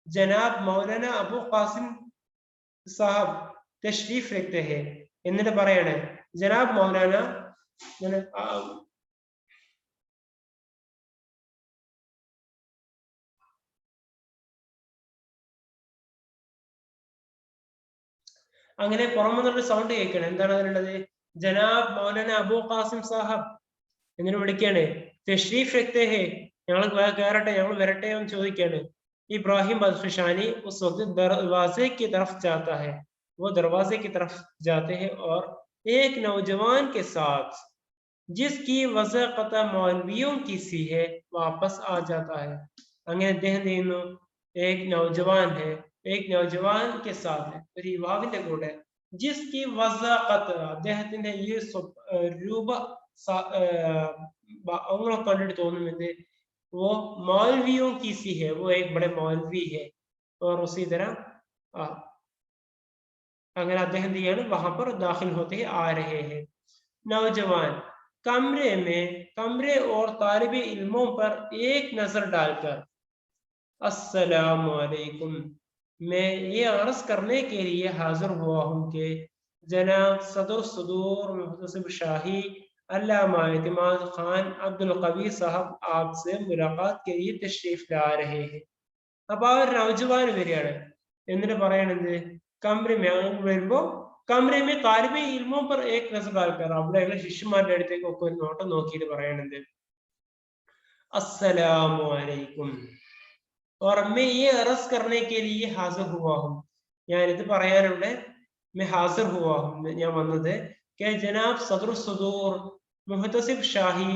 जनाब मौलाना अबू कासिम साहब तशरीफ रखते हैं എന്നിട്ട് പറയണേ, ജനാബ് മൗലാന അങ്ങനെ പുറമെന്നൊരു സൗണ്ട് കേൾക്കണം. എന്താണ് അതിനുള്ളത്? ജനാബ് മൗലാന അബൂ ഖാസിം സാഹബ് എന്നിട്ട് വിളിക്കാണ്. തശ്രീഫ് രഖ്തേ ഹേ, ഞങ്ങൾ കയറട്ടെ, ഞങ്ങൾ വരട്ടെ എന്ന് ചോദിക്കാണ്. ഇബ്രാഹിം ബദ്ഖിശാനി उस वक्त दरवाजे की तरफ जाता है, वो दरवाजे की तरफ जाते हैं और एक नौजवान के साथ जिसकी वज़ाक़त मौलवियों की सी है वापस आ जाता है. അങ്ങനെ അദ്ദേഹം ചെയ്യുന്നു, एक नौजवान है, एक नौजवान के साथ है, ഒരു യുവാവിന്റെ കൂടെ, ജിസ്കി വസാഖത്ത്, അദ്ദേഹത്തിന്റെ ഈ രൂപ അങ്ങനെ കണ്ടിട്ട് തോന്നുന്നത്, वो मौलवियों की सी है, वो एक बड़े मौलवी है, और उसी तरह अगर അദ്ദേഹം ചെയ്യാണ് वहां पर दाखिल होते आ रहे हैं. नौजवान कमरे और तालिब इल्मों पर एक नजर डालकर, अस्सलाम वालेकुम, मैं ये अर्ज करने के लिए हाजिर हुआ हूँ कि जनाब सदर सदूर मुहतसिब शाही अल्लामा एतमाद खान अब्दुल कवी साहब आपसे मुलाकात के लिए तशरीफ ला रहे हैं. അപ്പൊ ആ ഒരു നൗജവാൻ വരികയാണ്. എന്നിട്ട് പറയണത്, കമ്രിമേ വരുമ്പോ കമ്രിമേ താലിബെ ഇൽമോ पर एक नजर डालकर, അവിടെയുള്ള ശിഷ്യന്മാരുടെ അടുത്തേക്ക് ഒക്കെ ഒരു നോട്ടം നോക്കിയിട്ട് പറയണത്, अस्सलामु अलैकुम और मैं ये अर्ज करने के लिए हाजिर हुआ हूँ, ഞാനിത് പറയാനുള്ള मैं हाजिर हुआ हूँ, ഞാൻ വന്നത്, कि जनाब सदर सदूर मुहतसिब शाही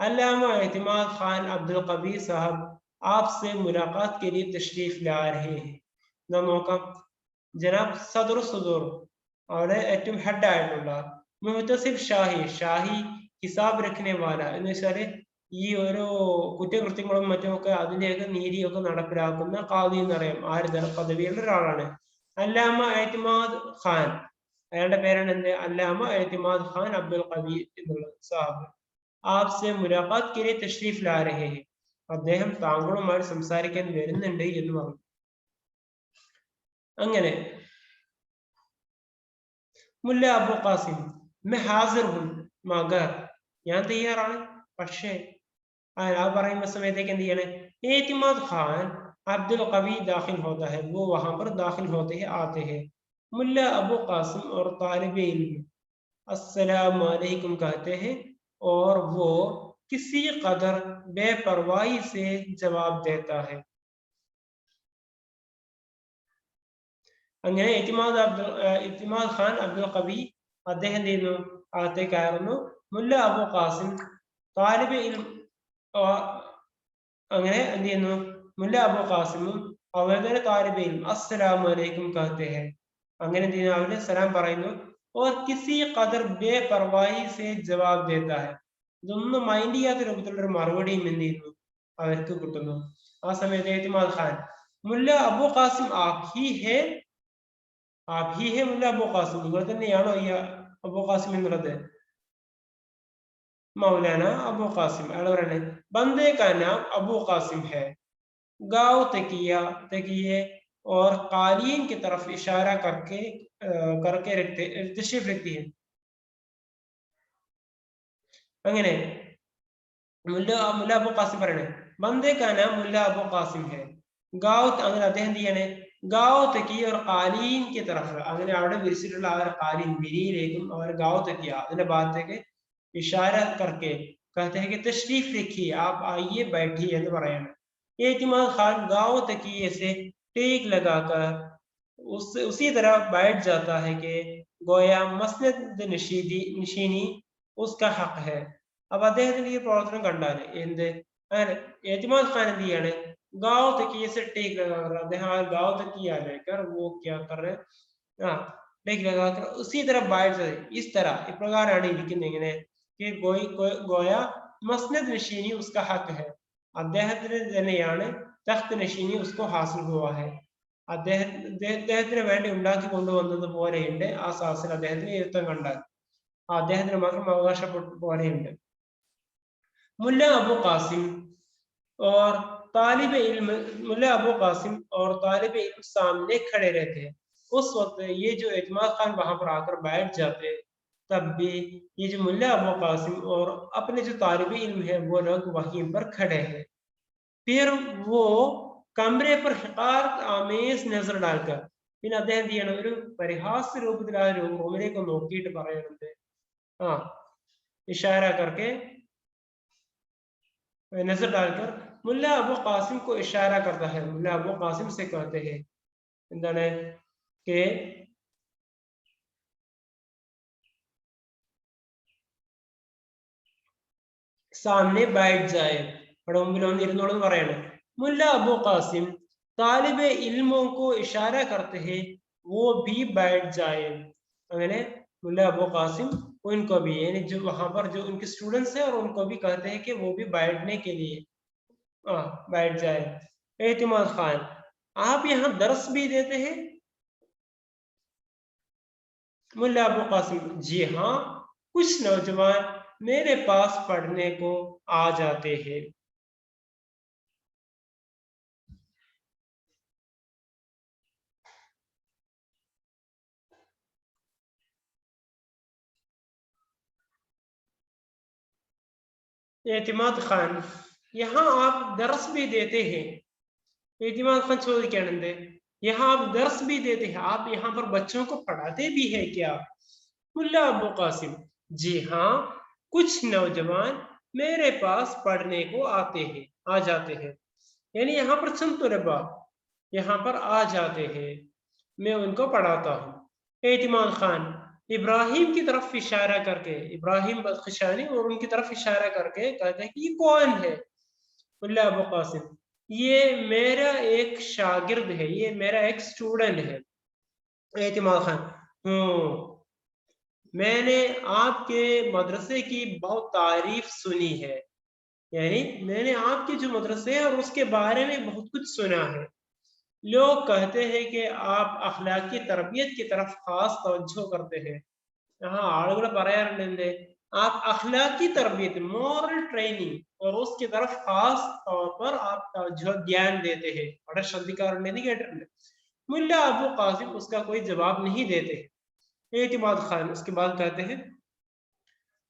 अल्लामा एतमाद खान अब्दुल कवी साहब आपसे मुलाकात के लिए तशरीफ ला रहे हैं. നോക്കാം, ജനാബ് സദർ സദൂർ, അവിടെ ഏറ്റവും ഹെഡ് ആയിട്ടുള്ള, മുഹ്തസിബ് ഷാഹി, ഷാഹി ഹിസാബ് രഖ്നെ വാല എന്ന് വെച്ചാല് ഈ ഓരോ കുറ്റകൃത്യങ്ങളും മറ്റുമൊക്കെ അതിന്റെയൊക്കെ നീതിയൊക്കെ നടപ്പിലാക്കുന്ന ഖാദി എന്നറിയാം, ആര് പദവിയുള്ള ഒരാളാണ്. അല്ലാമ എഅ്തിമാദ് ഖാൻ, അയാളുടെ പേരാണ് എന്ത്? അല്ലാമ എഅ്തിമാദ് ഖാൻ അബ്ദുൽ ഖവി എന്നുള്ള സാഹിബ്, ആപ്സെ മുലാഖാത്ത് കെ ലിയെ തശ്രീഫ് ലാ രഹേ ഹെ, അദ്ദേഹം താങ്കളുമായി സംസാരിക്കാൻ വരുന്നുണ്ട് എന്ന് പറഞ്ഞു. അങ്ങനെ മുല്ല അബു ഖാസിം, मैं हाजिर हूं मगर, ഞാൻ തയ്യാറാണ് പക്ഷേ, ആ പറയുന്ന സമയത്തേക്ക് എന്ത് ചെയ്യണേ, एतमाद खान अब्दुल कवी दाखिल होता है, वो वहां पर दाखिल होते हैं आते हैं. मुल्ला अबू कासिम और तालिब इल्म अस्सलाम वालेकुम कहते हैं और वो किसी कदर बेपरवाही से जवाब देता है. അങ്ങനെ ഇത്തിമാദ് ഖാൻ അബ്ദുൽ കവി അദ്ദേഹം ചെയ്യുന്നു, അകത്തേക്കായിരുന്നു. മുല്ല അബു ഖാസിം താലിബ് ഇൽം, അങ്ങനെ എന്ത് ചെയ്യുന്നു, മുല്ല അബു ഖാസിമും അവരുടെ താലിബ് ഇൽം അസ്സലാമു അലൈക്കും कहते हैं, അങ്ങനെ എന്ത് ചെയ്യുന്നു, അവര് സലാം പറയുന്നു. और किसी कदर बेपरवाही से जवाब देता है, ഇതൊന്നും മൈൻഡ് ചെയ്യാത്ത രൂപത്തിലുള്ള ഒരു മറുപടിയും എന്ത് ചെയ്യുന്നു, അവർക്ക് കിട്ടുന്നു. ആ സമയത്ത് ഇത്തിമാദ് ഖാൻ, മുല്ല അബു ഖാസിം आप ही है മുല്ല അബു ഖാസിം, നിങ്ങൾ തന്നെയാണോ ഈ അബു ഖാസിം എന്നുള്ളത്? മൗലാന അബു ഖാസിം, അയാൾ പറയണേ, ബന്ദേ കാ നാം അബു ഖാസിം है, गाँव तकिए और कालीन की तरफ इशारा करके तशरीफ रखती है. അങ്ങനെ മുല്ല അബു ഖാസിം പറയണേ, ബന്ദേ കാ നാം മുല്ല അബു ഖാസിം है, गाँव, അങ്ങനെ അദ്ദേഹം എന്ത് ചെയ്യണേ, गाँव तकिए और कालीन की तरफ, അങ്ങനെ അവിടെ വിരിച്ചിട്ടുള്ള ആ ഒരു കാലീൻ വിരിയിലേക്കും അവർ गाँव तकिया അതിന്റെ ഭാഗത്തേക്ക് इशारा करके कहते हैं कि तशरीफ रखिए, आप आइए बैठिए എന്ന് പറയണം. एतमाद खान गाँव तकिए से टेक लगाकर उसी तरह बैठ जाता है कि गोया मसनद नशीनी उसका हक है. അപ്പൊ അദ്ദേഹത്തിന്റെ ഈ പ്രവർത്തനം കണ്ടാല് എന്ത് അങ്ങനെ एतमाद खान എന്ത് ചെയ്യാണ് गांव तक ये से टेक लगा कर അദ്ദേഹം ആ गांव तक ही आ जाकर वो क्या कर रहे हाँ टेक लगा कर उसी तरह बैठ जाए इस तरह ഇപ്രകാരമാണ് ഇരിക്കുന്നത് ഇങ്ങനെ कि गोया मसनद नशीनी उसका हक है അദ്ദേഹത്തിന് തന്നെയാണ് തഖ്ത് നശീനി उसको हासिल हुआ है അദ്ദേഹത്തിന് വേണ്ടി ഉണ്ടാക്കി കൊണ്ടുവന്നത് പോലെയുണ്ട് ആ സാഹസിൽ അദ്ദേഹത്തിന് ഇരുത്തം കണ്ടാൽ അദ്ദേഹത്തിന് മാത്രം അവകാശപ്പെട്ട പോലെയുണ്ട് मुल्ला अबू कासिम और तालिब इल्म मुल्ला अबू कासिम और तालिब इल्म सामने खड़े रहते हैं उस वक्त ये जो एतमाद खान वहां पर आकर बैठ जाते तब भी ये जो मुल्ला अबू कासिम और अपने जो तालिब इल्म है वो लोग वहीं पर खड़े हैं फिर वो कमरे पर हिकार आमेज नजर डालकर പിന്നെ അദ്ദേഹം എന്ത് ചെയ്യണം ഒരു പരിഹാസ്യ രൂപത്തിൽ ആ റൂമിലേക്ക് നോക്കിയിട്ട് പറയുന്നുണ്ട് ആ ഇഷാര करके नजर डालकर मुल्ला अबू कासिम को इशारा करता है मुल्ला अबू कासिम से कहते हैं എന്താണ് कि सामने बैठ जाए അവിടെ മുമ്പിൽ വന്ന് ഇരുന്നോളൂ എന്ന് പറയാണ് मुल्ला अबू कासिम तालिब इल्मों को इशारा करते हैं वो भी बैठ जाए അങ്ങനെ मुल्ला अबू कासिम उनको भी यानी जो वहां पर जो उनके स्टूडेंट्स हैं और उनको भी कहते हैं कि वो भी बैठने के लिए बैठ जाए एतमाद खान आप यहाँ दर्स भी देते हैं मुल्ला अबू कासिम जी हाँ कुछ नौजवान मेरे पास पढ़ने को आ जाते हैं एतमाद खान यहाँ आप दर्स भी देते हैं एतमाद खान ചോദിക്കാനുണ്ട് यहाँ आप दर्स भी देते हैं आप यहाँ पर बच्चों को पढ़ाते भी हैं क्या मुल्ला अबू कासिम जी हाँ कुछ नौजवान मेरे पास पढ़ने को आते हैं आ जाते हैं यानी यहाँ पर चंद तलबा यहाँ पर आ जाते हैं मैं उनको पढ़ाता हूँ एतमाद खान इब्राहिम की तरफ इशारा करके इब्राहिम बदखशानी और उनकी तरफ इशारा करके कहते हैं कि ये कौन है मुल्ला अबू कासिम ये मेरा एक शागिर्द है ये मेरा एक स्टूडेंट है एतमाद खान मैंने आपके मदरसे की बहुत तारीफ सुनी है यानी मैंने आपके जो मदरसे है और उसके बारे में बहुत कुछ सुना है लोग कहते हैं कि आप अखलाकी तरबियत की तरफ खास तवज्जो करते हैं यहाँ आളുകൾ പറയാറുണ്ട് എന്ത് आप अखलाकी तरबियत मॉरल ट्रेनिंग और उसकी तरफ खास तौर पर आप तवज्जो ध्यान देते हैं बड़ा ശ്രദ്ധിക്കാറുണ്ടെന്ന് കേട്ടിട്ടുണ്ട് मुल्ला अबू कासिम उसका कोई जवाब नहीं देते एतमाद खान उसके बाद कहते हैं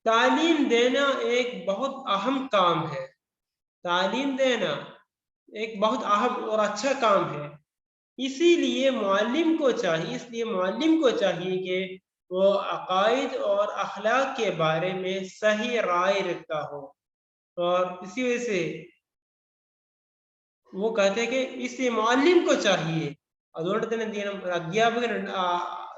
तालीम देना एक बहुत अहम काम है तालीम देना एक बहुत अहम और अच्छा काम है इसीलिए मुअल्लिम को चाहिए कि वो अकायद और अखलाक के बारे में सही राय रखता हो और इसी वजह से वो कहते हैं कि इसलिए मुअल्लिम को चाहिए അതുകൊണ്ട് തന്നെ എന്ത് ചെയ്യണം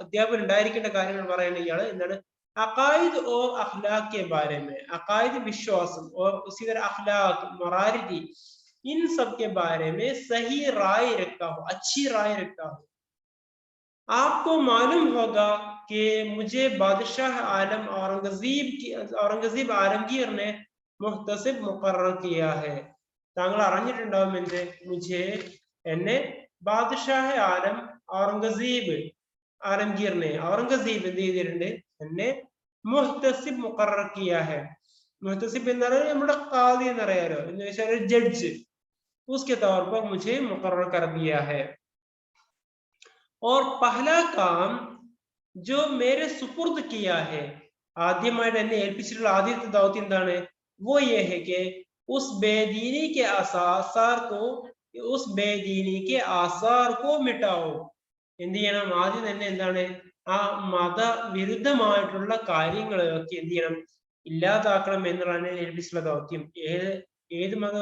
അധ്യാപകൻ ഉണ്ടായിരിക്കേണ്ട കാര്യങ്ങൾ പറയുന്ന ഇയാള് എന്താണ് अकायद और अखलाक के बारे में अकायद विश्वासम और उसी तरह अखलाक मोरालिटी इन सब के बारे में सही राय रखता हो अच्छी राय रखता हो आपको मालूम होगा कि मुझे बादशाह आलम औरंगजेब आलमगीर ने मुहतसिब मुकर्रर किया है താങ്കൾ അറിഞ്ഞിട്ടുണ്ടാവും എന്ത് मुझे എന്നെ बादशाह आलम औरंगजेब आलमगीर ने औरंगजेब എന്ത് ചെയ്തിട്ടുണ്ട് എന്നെ മുഹ്തസിബ് മുഖറർ किया है मुहतसिब എന്ന് പറഞ്ഞാൽ നമ്മുടെ ഖാദി എന്ന് പറയാലോ എന്ന് വെച്ചാൽ ജഡ്ജ് उसके तौर पर मुझे मुकर्रर कर दिया है और पहला काम जो मेरे सुपुर्द किया है ആദ്യമായിട്ട് എന്നെ ഏൽപ്പിച്ചിട്ടുള്ള ആദ്യത്തെ ദൗത്യം എന്താണ് वो ये है कि उस बेदीनी के आसार को मिटाओ എന്ത് ചെയ്യണം ആദ്യം തന്നെ എന്താണ് ആ മതവിരുദ്ധമായിട്ടുള്ള കാര്യങ്ങളൊക്കെ എന്ത് ചെയ്യണം ഇല്ലാതാക്കണം എന്നുള്ളതാണ് ഏൽപ്പിച്ചിട്ടുള്ള ദൗത്യം ഏത് മത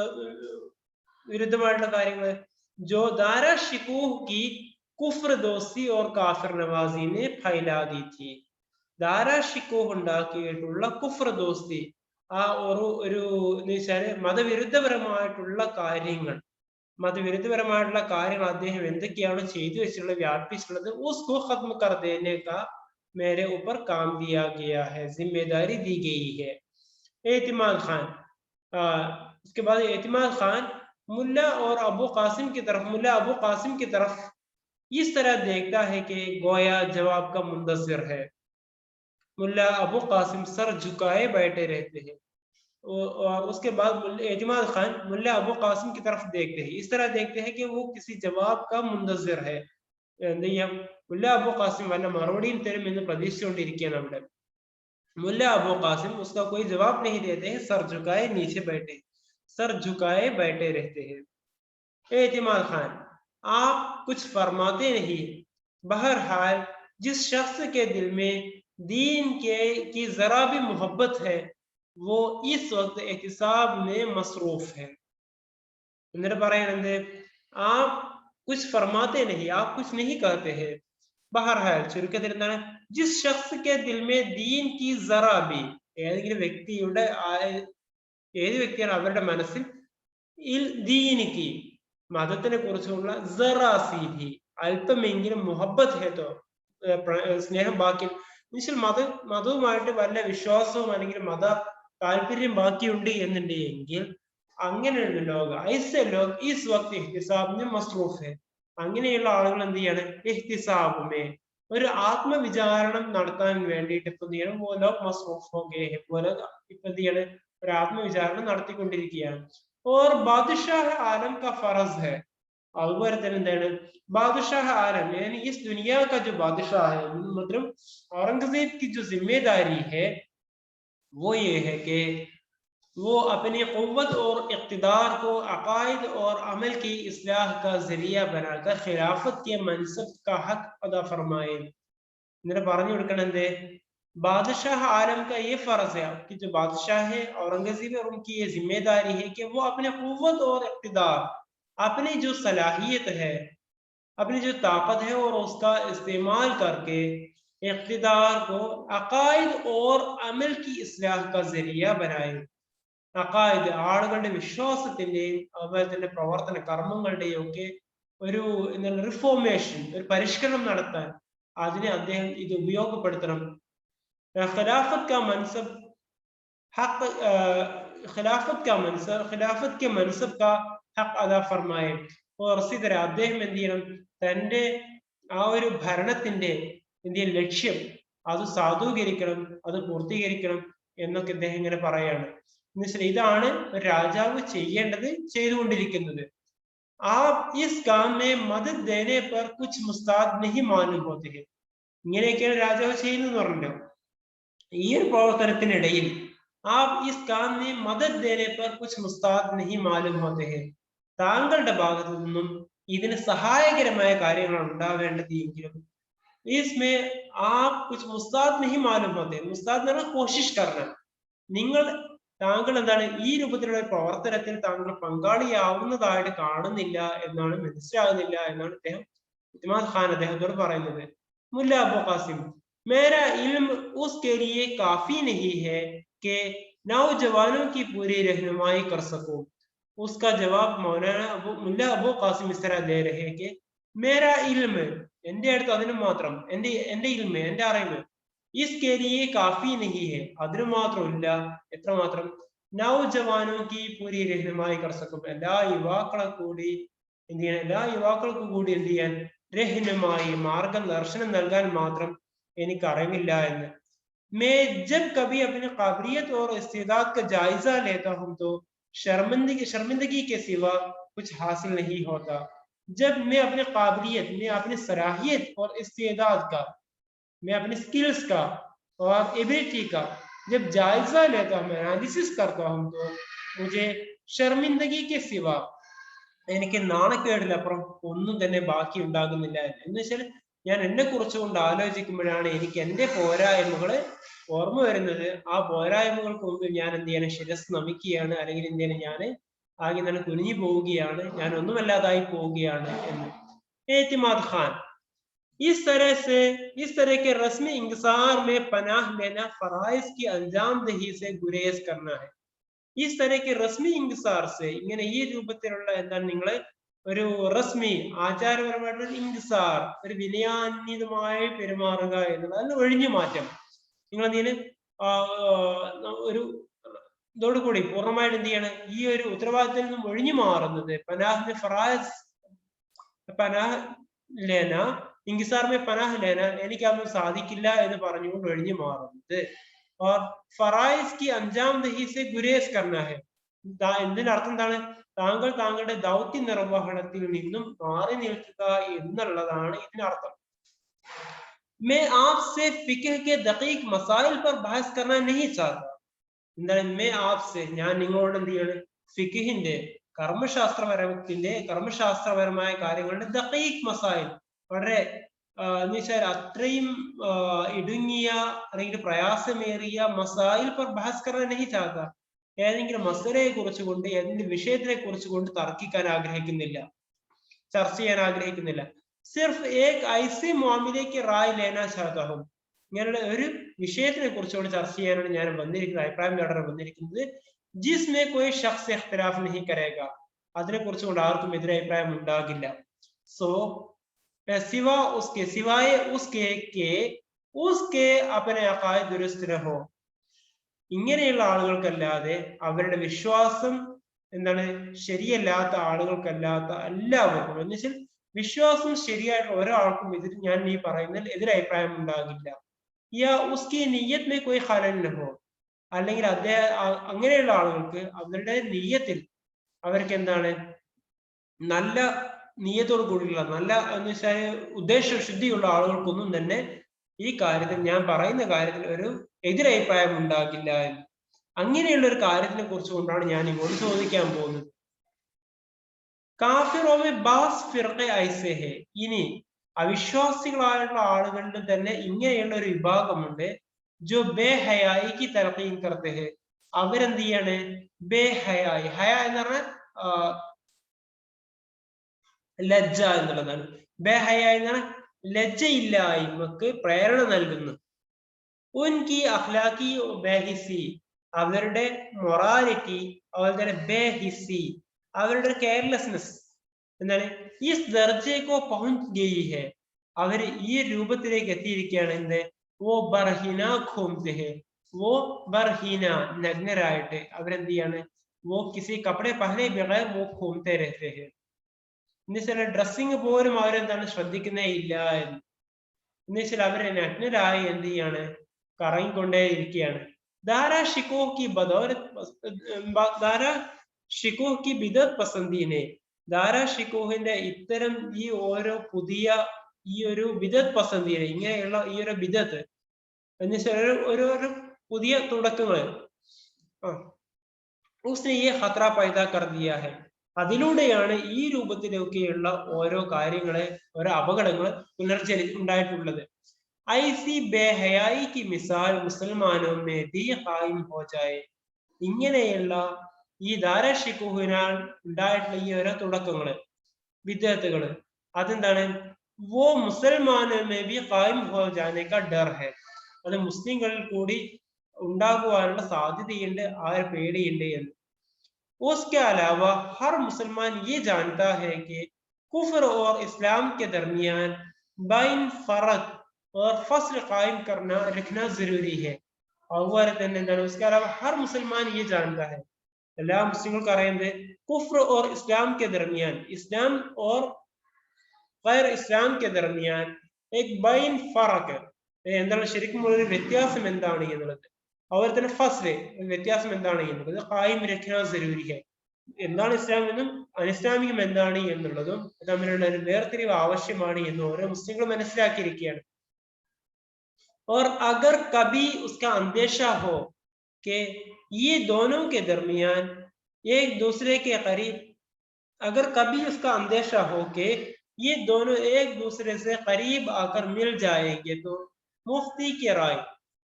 വിരുദ്ധമായിട്ടുള്ള കാര്യങ്ങൾ जो दारा शिकूह की कुफ्र दोस्ती और काफिर नवाजी ने फैला दी थी दारा शिकूह ഉണ്ടാക്കിയിട്ടുള്ള കുഫ്ർ ദോസ്തി ആ ഒരു എന്ന് വെച്ചാല് മതവിരുദ്ധപരമായിട്ടുള്ള കാര്യങ്ങൾ അദ്ദേഹം എന്തൊക്കെയാണ് ചെയ്തു വെച്ചിട്ടുള്ളത്, വ്യാപിച്ചിട്ടുള്ളത്, ഉസ്കോ ഖത്മ കർ ദേനെ കാ मेरे ऊपर काम दिया गया है, जिम्मेदारी दी गई है। एतिमाद खान, उसके बाद एतिमाद खान मुल्ला अबू कासिम की तरफ इस तरह देखता है कि गोया जवाब का मुंतज़िर है। मुल्ला अबू कासिम सर झुकाए बैठे रहते हैं और उसके बाद एतिमाद खान मुल्ला अबू कासिम की तरफ देखते हैं, इस तरह देखते हैं कि वो किसी जवाब का मुंतज़िर है। मुल्ला अबू कासिम वरना मरोड़िയും തരും എന്ന് പ്രതീക്ഷിച്ചുകൊണ്ടിരിക്കുകയാണ് അവിടെ. मुल्ला अबू कासिम उसका कोई जवाब नहीं देते हैं, सर झुकाए बैठे रहते हैं। एतिमाद खान, आप कुछ फरमाते नहीं। बहरहाल जिस शख्स के दिल में दीन की जरा भी मोहब्बत है वो इस वक्त एहतिसाब में मसरूफ है। എന്നിട്ട് പറയുന്നത്, आप कुछ फरमाते नहीं, आप कुछ नहीं कहते हैं। बहरहाल ചുരുക്കത്തിൽ എന്താണ്, जिस शख्स के दिल में दीन की जरा भी, ഏതെങ്കിലും വ്യക്തിയാണ് അവരുടെ മനസ്സിൽ ദീനിക്ക് മതത്തിനെ കുറിച്ചുള്ള സറാസീഹി അല്പമെങ്കിലും മുഹബത്ത് ഹേതോ സ്നേഹം ബാക്കി, മതവുമായിട്ട് വല്ല വിശ്വാസവും അല്ലെങ്കിൽ മത താല്പര്യം ബാക്കിയുണ്ട് എന്നുണ്ടെങ്കിൽ അങ്ങനെയുള്ള ലോക ഐസെ ലോക് ഈസ് വക്ത് ഇഹ്തിസാബിന് മസ്റൂഫ് ഹെ, അങ്ങനെയുള്ള ആളുകൾ എന്ത് ചെയ്യാണ്, ഇഹ്തിസാബുമേ ഒരു ആത്മവിചാരണം നടത്താൻ വേണ്ടിയിട്ട് ഇപ്പൊ എന്ത് ചെയ്യണം, ലോക് മസ്റൂഫ് ഹോ ഗേ ഹെ, ഇപ്പൊ എന്ത് ചെയ്യാണ്, ഒരു ആത്മവിചാരണം നടത്തിക്കൊണ്ടിരിക്കുകയാണ്. ഓർ ബാദുഷാഹ് ആലം കാ ഫറസ് ഹെ, അതുപോലെ തന്നെ എന്താണ്, ബാദുഷാഹ് ആലം यानी इस दुनिया का जो बादशाह है, मतलब औरंगजेब की जो जिम्मेदारी है वो ये है कि वो अपनी क़ुव्वत और इक़्तिदार को अक़ाइद और अमल की इस्लाह का जरिया बनाकर खिलाफत के मनसब का हक अदा फरमाए। इन्हें പറഞ്ഞു കൊടുക്കണത്, बादशाह आलम का ये फर्ज है कि जो बादशाह है औरंगजेब और उनकी ये जिम्मेदारी है कि वो अपने क़ुव्वत और इक़्तिदार, अपनी जो सलाहियत है, अपनी जो ताकत है और उसका इस्तेमाल करके इक़्तिदार को अक़ाइद और अमल की इस्लाह का जरिया बनाए। അക്കായത് ആളുകളുടെ വിശ്വാസത്തിന്റെയും അതുപോലെ തന്നെ പ്രവർത്തന കർമ്മങ്ങളുടെയും ഒക്കെ ഒരു റിഫോർമേഷൻ, ഒരു പരിഷ്കരണം നടത്താൻ അതിനെ അദ്ദേഹം ഇത് ഉപയോഗപ്പെടുത്തണം. ഖിലാഫത്ത് के मनसब का हक अदा फरमाए और इसी तरह അദ്ദേഹം എന്ത് ചെയ്യണം, തന്റെ ആ ഒരു ഭരണത്തിന്റെ ലക്ഷ്യം അത് സാധൂകരിക്കണം, അത് പൂർത്തീകരിക്കണം എന്നൊക്കെ അദ്ദേഹം ഇങ്ങനെ പറയാണ്. ഇതാണ് ഒരു രാജാവ് ചെയ്തുകൊണ്ടിരിക്കുന്നത്. आप इस काम में मदद देने पर कुछ मुस्ताद नहीं मालूम होते हैं, ഇങ്ങനെയൊക്കെയാണ് രാജാവ് ചെയ്യുന്നതെന്ന് പറഞ്ഞല്ലോ. ഈ ഒരു പ്രവർത്തനത്തിനിടയിൽ आप इस काम में मदद देने पर कुछ मुस्ताद नहीं मालूम होते हैं, താങ്കളുടെ ഭാഗത്തു നിന്നും ഇതിന് സഹായകരമായ കാര്യങ്ങളാണ് ഉണ്ടാവേണ്ടത് എങ്കിലും इसमें आप कुछ मुस्ताद नहीं मालूम होते, मुस्ताद എന്ന് പറഞ്ഞാൽ കോശിഷ് करना, താങ്കൾ എന്താണ് ഈ രൂപത്തിലുള്ള പ്രവർത്തനത്തിൽ താങ്കൾ പങ്കാളിയാവുന്നതായിട്ട് കാണുന്നില്ല എന്നാണ്, മനസ്സിലാകുന്നില്ല എന്നാണ് ഇത്തിമാദ് ഖാൻ അദ്ദേഹത്തോട് പറയുന്നത്. മുല്ല അബു ഖാസിം, मेरा इल्म उसके लिए काफी नहीं है कि नौजवानों की पूरी रहनुमाई कर सकूं। उसका जवाब मुल्ला अबू कासिम इस तरह दे रहे हैं कि मेरा इल्म, എന്റെ അടുത്ത് അതിന് മാത്രം, എന്റെ ഇൽമ, എന്റെ അറിവ്, इसके लिए काफी नहीं है, അതിന് മാത്രമില്ല, എത്രമാത്രം, നൗജവാനോ की पूरी रहनुमाई कर सकूं, എല്ലാ യുവാക്കൾക്കും കൂടി എന്ത് ചെയ്യാൻ, रहनुमाई മാർഗദർശനം നൽകാൻ മാത്രം എനിക്ക് അറിവില്ല എന്ന്. मैं जब कभी अपनी काबिलियत और इस्तेदाद का जायजा लेता हूं तो शर्मिंदगी के सिवा कुछ हासिल नहीं होता। जब मैं अपनी काबिलियत, मैं अपनी सलाहियत और इस्तेदाद का, मैं अपनी स्किल्स का और एबिलिटी का जब जायजा लेता हूं, मैं एनालिसिस करता हूं, तो मुझे शर्मिंदगी के सिवा, എനിക്ക് നാണക്കേടിലപ്പുറം ഒന്നും തന്നെ ബാക്കി ഉണ്ടാകുന്നില്ല എന്ന് വെച്ചാൽ ഞാൻ എന്നെ കുറിച്ചുകൊണ്ട് ആലോചിക്കുമ്പോഴാണ് എനിക്ക് എന്റെ പോരായ്മകള് ഓർമ്മ വരുന്നത്. ആ പോരായ്മകൾക്ക് മുമ്പ് ഞാൻ എന്ത് ചെയ്യണം, ശിരസ് നമിക്കുകയാണ്, അല്ലെങ്കിൽ എന്ത് ചെയ്യണം, ഞാൻ ആകെ തന്നെ കുനിഞ്ഞു പോവുകയാണ്, ഞാൻ ഒന്നുമല്ലാതായി പോവുകയാണ് എന്ന്. ഏത്തിമാദ് ഖാൻ, इस तरह के रस्मी इंकसार में पनाह लेना फराइज की अंजामदही से गुरेज करना है. इस तरह के रस्मी इंकसाർ ഇങ്ങനെ ഈ രൂപത്തിലുള്ള എന്താണ് നിങ്ങൾ ഒരു റസ്മി ആചാരപരമായിട്ടുള്ള ഇൻസാർ ഒരു വിനയാന്വിതമായി പെരുമാറുക എന്നുള്ളത് അതിന് ഒഴിഞ്ഞു മാറ്റം. നിങ്ങൾ എന്തിന് ഒരു ഇതോടുകൂടി പൂർണ്ണമായിട്ട് എന്ത് ചെയ്യണം, ഈ ഒരു ഉത്തരവാദിത്തത്തിൽ നിന്നും ഒഴിഞ്ഞു മാറുന്നത് പനാഹ് ഫറാസ് പനാഹ് ലേന ഇൻകിസാറിനെ പനാഹ് ലേന എനിക്കതൊന്നും സാധിക്കില്ല എന്ന് പറഞ്ഞുകൊണ്ട് ഒഴിഞ്ഞു മാറുന്നത്. ഫറായിസ് കി അഞ്ചാം ദഹീസെ ഗുരേസ് കർണ ഹെ. എന്തിനർത്ഥം എന്താണ്? താങ്കൾ താങ്കളുടെ ദൗത്യ നിർവഹണത്തിൽ നിന്നും മാറി നിൽക്കുക എന്നുള്ളതാണ് ഇതിനർത്ഥം. मैं आपसे फिक्र के दकीक मसाइल पर बहस करना नहीं चाहता. എന്താണ് मैं आपसे, ഞാൻ നിങ്ങളോട് എന്ത് ചെയ്യാണ്, ഫിഖിന്റെ കർമ്മശാസ്ത്രപരമായ കാര്യങ്ങളുടെ ദഖീഖ് മസായിൽ, വളരെ എന്ന് വെച്ചാൽ അത്രയും ഇടുങ്ങിയ അല്ലെങ്കിൽ പ്രയാസമേറിയ മസായിൽ പർ ബഹസ് കർണ നഹീ ചാഹത. ഏതെങ്കിലും മസലയെ കുറിച്ചുകൊണ്ട് ഏതെങ്കിലും വിഷയത്തിനെ കുറിച്ചുകൊണ്ട് തർക്കിക്കാൻ ആഗ്രഹിക്കുന്നില്ല, ചർച്ച ചെയ്യാൻ ആഗ്രഹിക്കുന്നില്ല. സിർഫ് ഏക് ഐസെ മാമിലേക്ക് റായ് ലേന ചാഹത ഹും. ഇങ്ങനെയുള്ള ഒരു വിഷയത്തിനെ കുറിച്ചുകൊണ്ട് ചർച്ച ചെയ്യാനാണ് ഞാൻ വന്നിരിക്കുന്നത്, അഭിപ്രായം നേടാൻ വന്നിരിക്കുന്നത്. ജിസ്മേ കോയി ശഖ്സ് ഇഖ്തിലാഫ് നഹീ കരേഗ. അതിനെ കുറിച്ചുകൊണ്ട് ആർക്കും എതിരഭിപ്രായം ഉണ്ടാകില്ല. സോ സിവായ ഉസ്കെ അപനെ അഖായിദ് ദുരുസ്ത് രഹോ. ഇങ്ങനെയുള്ള ആളുകൾക്കല്ലാതെ, അവരുടെ വിശ്വാസം എന്താണ് ശരിയല്ലാത്ത ആളുകൾക്കല്ലാത്ത എല്ലാവർക്കും, എന്ന് വെച്ചാൽ വിശ്വാസം ശരിയായിട്ടുള്ള ഒരാൾക്കും ഞാൻ ഈ പറയുന്നതിൽ എതിരഭിപ്രായം ഉണ്ടാകില്ല. യാ ഉസ്കി നിയ്യത്ത് മേ കോയി ഖലൽ ന ഹോ. അല്ലെങ്കിൽ അങ്ങനെയുള്ള ആളുകൾക്ക് അവരുടെ നിയ്യത്തിൽ അവർക്ക് എന്താണ് നല്ല നിയ്യത്തോട് കൂടിയുള്ള നല്ല എന്ന് വെച്ചാൽ ഉദ്ദേശശുദ്ധിയുള്ള ആളുകൾക്കൊന്നും തന്നെ ഈ കാര്യത്തിൽ, ഞാൻ പറയുന്ന കാര്യത്തിൽ ഒരു എതിരഭിപ്രായം ഉണ്ടാകില്ല എന്ന്. അങ്ങനെയുള്ള ഒരു കാര്യത്തിനെ കുറിച്ച് കൊണ്ടാണ് ഞാൻ ഇങ്ങോട്ട് ചോദിക്കാൻ പോകുന്നത്. കാഫിറോമെ ബാസ് ഫിർഖെ ഐസെ ഹെ. ഇനി അവിശ്വാസികളായുള്ള ആളുകളിൽ തന്നെ ഇങ്ങനെയുള്ള ഒരു വിഭാഗമുണ്ട്. ജോ ബേഹയായിക്ക് തലഖീൻ കർത്തെ ഹെ. അവരെന്ത് ചെയ്യാണ്? ബേഹയായി, ഹയ എന്ന് പറഞ്ഞാൽ ലജ്ജ എന്നുള്ളതാണ്. ബേഹയായി എന്ന് പറഞ്ഞാൽ ലജ്ജയില്ലായ്മക്ക് പ്രേരണ നൽകുന്നു. ഉൻകി അഖ്ലാഖി ബേഹിസി, അവരുടെ മൊറാലിറ്റി, അതുപോലെ തന്നെ ബേഹിസി, അവരുടെ കെയർലെസ്നെസ് എന്താണ്, ഈ ദർജയ്ക്കോ പहुंच ഗയി ഹെ. അവർ ഈ രൂപത്തിലേക്ക് എത്തിയിരിക്കുകയാണ്. എന്ത്? വോ ബർഹിന ഘൂംതെ ഹെ. വോ ബർഹിന, നഗ്നരായിട്ട് അവരെന്ത് ചെയ്യാണ്? വോ കിസി കപ്പടെ പഹനെ ബഗൈർ വോ ഘൂംതെ രഹത്തെ ഹെ. എന്നുവെച്ചാൽ ഡ്രസ്സിങ് പോലും അവരെന്താണ് ശ്രദ്ധിക്കുന്നേ ഇല്ല എന്ന്. എന്നുവെച്ചാൽ അവരെ നഗ്നരായി എന്ത് ചെയ്യാണ്? കറങ്ങിക്കൊണ്ടേ ഇരിക്കുകയാണ്. ദാരാ ഷിക്കോ കി ബിദത് പസന്ദീനെ. ദാരാ ഷിക്കോഹിന്റെ ഇത്തരം ഈ ഓരോ പുതിയ ഈ ഒരു ബിദത് പസന്ദീനെ, ഇങ്ങനെയുള്ള ഈ ഒരു ബിദത്ത് എന്ന് വെച്ചാൽ ഓരോരോ പുതിയ തുടക്കങ്ങൾ, ഉസ്നെ യേ ഖത്റ പൈദാ കർ ദിയാ ഹെ. അതിലൂടെയാണ് ഈ രൂപത്തിലൊക്കെയുള്ള ഓരോ കാര്യങ്ങളെ, ഓരോ അപകടങ്ങൾ ഉണ്ടായിട്ടുള്ളത്. ഐസി ബേഹയായി കി മിസാൽ മുസൽമാനോ മേ ഭി ഖായിം ഹോ ജായേ. ഇങ്ങനെയുള്ള ഈ ദാരഷിക്കുഹിനാൽ ഉണ്ടായിട്ടുള്ള ഈ ഓരോ തുടക്കങ്ങള്, വിദ്യാർത്ഥികള്, അതെന്താണ്? വോ മുസൽമാനോ മേ ഭി ഖായിം ഹോ ജാനെ കാ ഡർ ഹെ. അത് മുസ്ലിങ്ങളിൽ കൂടി ഉണ്ടാകുവാനുള്ള സാധ്യതയുണ്ട്, ആ ഒരു പേടിയുണ്ട് എന്ന്. उसके अलावा हर मुसलमान ये जानता है कि कुफ्र और इस्लाम के दरमियान बैन फर्क और फसल कायम करना रखना जरूरी है. उसके अलावा हर मुसलमान ये जानता है, എല്ലാ മുസ്ലിങ്ങൾക്ക് അറിയുന്നത്, കുഫ്ർ और इस्लाम के दरमियान, इस्लाम और गैर इस्लाम के दरमियान एक बैन फर्क, എന്താണ് ശരിക്കും ഒരു വ്യത്യാസം എന്താണ് എന്നുള്ളത്. അതുപോലെ തന്നെ ഫസ്ല്, വ്യത്യാസം എന്താണ് എന്നുള്ളത്. ഖായിം രഖ്ന സരൂരി ഹെ, എന്താണ് ഇസ്ലാം എന്നും അനിസ്ലാമികം എന്താണ് എന്നുള്ളതും തമ്മിലുള്ള ഒരു വേർതിരിവ് ആവശ്യമാണ് എന്ന് ഓരോ മുസ്ലിങ്ങളും മനസ്സിലാക്കിയിരിക്കുകയാണ്. और अगर कभी उसका अंदेशा हो कि ये दोनों के दरमियान एक दूसरे के करीब, अगर कभी उसका अंदेशा हो कि ये दोनों एक दूसरे से करीब आकर मिल जाएंगे तो मुफ्ती की राय,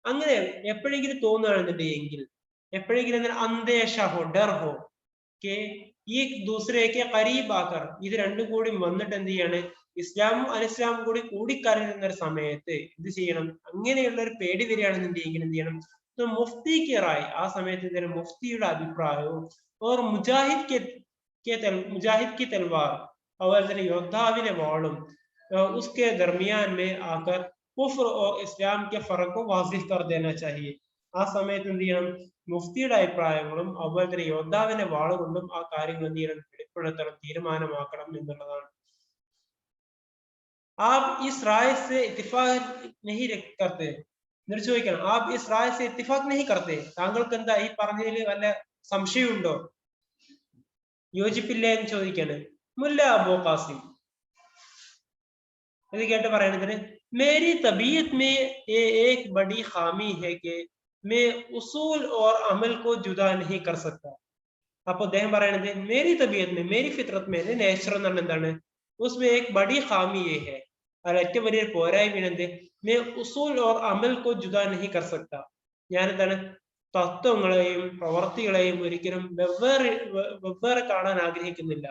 അങ്ങനെ എപ്പോഴെങ്കിലും തോന്നുകയാണെന്നുണ്ടെങ്കിൽ, എപ്പോഴെങ്കിലും അന്തേഷ ഹോ, ഡർ ഹോ കെ ഈ ദൂസരേക്ക് കരീബ് ആക്കർ, ഇത് രണ്ടും കൂടി വന്നിട്ട് എന്ത് ചെയ്യാണ്? ഇസ്ലാമും അനിസ്ലാമും കൂടിക്കലരുന്ന ഒരു സമയത്ത് എന്ത് ചെയ്യണം? അങ്ങനെയുള്ള ഒരു പേടി വരികയാണെന്നുണ്ടെങ്കിൽ എന്ത് ചെയ്യണം? മുഫ്തി की राय, ആ സമയത്ത് എന്താണ് മുഫ്തിയുടെ അഭിപ്രായവും और मुजाहिद की तलवार അതുപോലെ തന്നെ യോദ്ധാവിന്റെ വാളും उसके दरमियान में आकर कुफ्र और इस्लाम के फर्क को वाज़िह कर देना चाहिए. ആ സമയത്ത് എന്ത് ചെയ്യണം? മുഫ്തിയുടെ അഭിപ്രായങ്ങളും അതുപോലെ തന്നെ യോദ്ധാവിന്റെ വാള് കൊണ്ടും ആ കാര്യങ്ങൾ എന്ത് ചെയ്യണം? വെളിപ്പെടുത്തണം, തീരുമാനമാക്കണം എന്നുള്ളതാണ്. आप इस राय से इत्तिफाक नहीं करते. എന്നിട്ട് ചോദിക്കണം, आप इस राय से इत्तिफाक नहीं करते. താങ്കൾക്ക് എന്താ ഈ പറഞ്ഞതിൽ വല്ല സംശയമുണ്ടോ, യോജിപ്പില്ലേ എന്ന് ചോദിക്കാണ്. മുല്ല അബൂ ഖാസിം ഇത് കേട്ട് പറയണതിന്, मेरी तबीयत में ये एक बड़ी खामी है कि मैं उसूल और अमल को जुदा नहीं कर सकता. അപ്പൊ അദ്ദേഹം പറയണത് मेरी तबीयत में, मेरी फितरत में, നേച്ചർ എന്ന് പറഞ്ഞാൽ എന്താണ്? उसमें एक बड़ी खामी ये है, അതിൽ ഏറ്റവും വലിയൊരു പോരായ്മ എന്ത്? मैं उसूल और अमल को जुदा नहीं कर सकता. ഞാൻ എന്താണ്? തത്വങ്ങളെയും പ്രവർത്തികളെയും ഒരിക്കലും വെവ്വേറെ കാണാൻ ആഗ്രഹിക്കുന്നില്ല.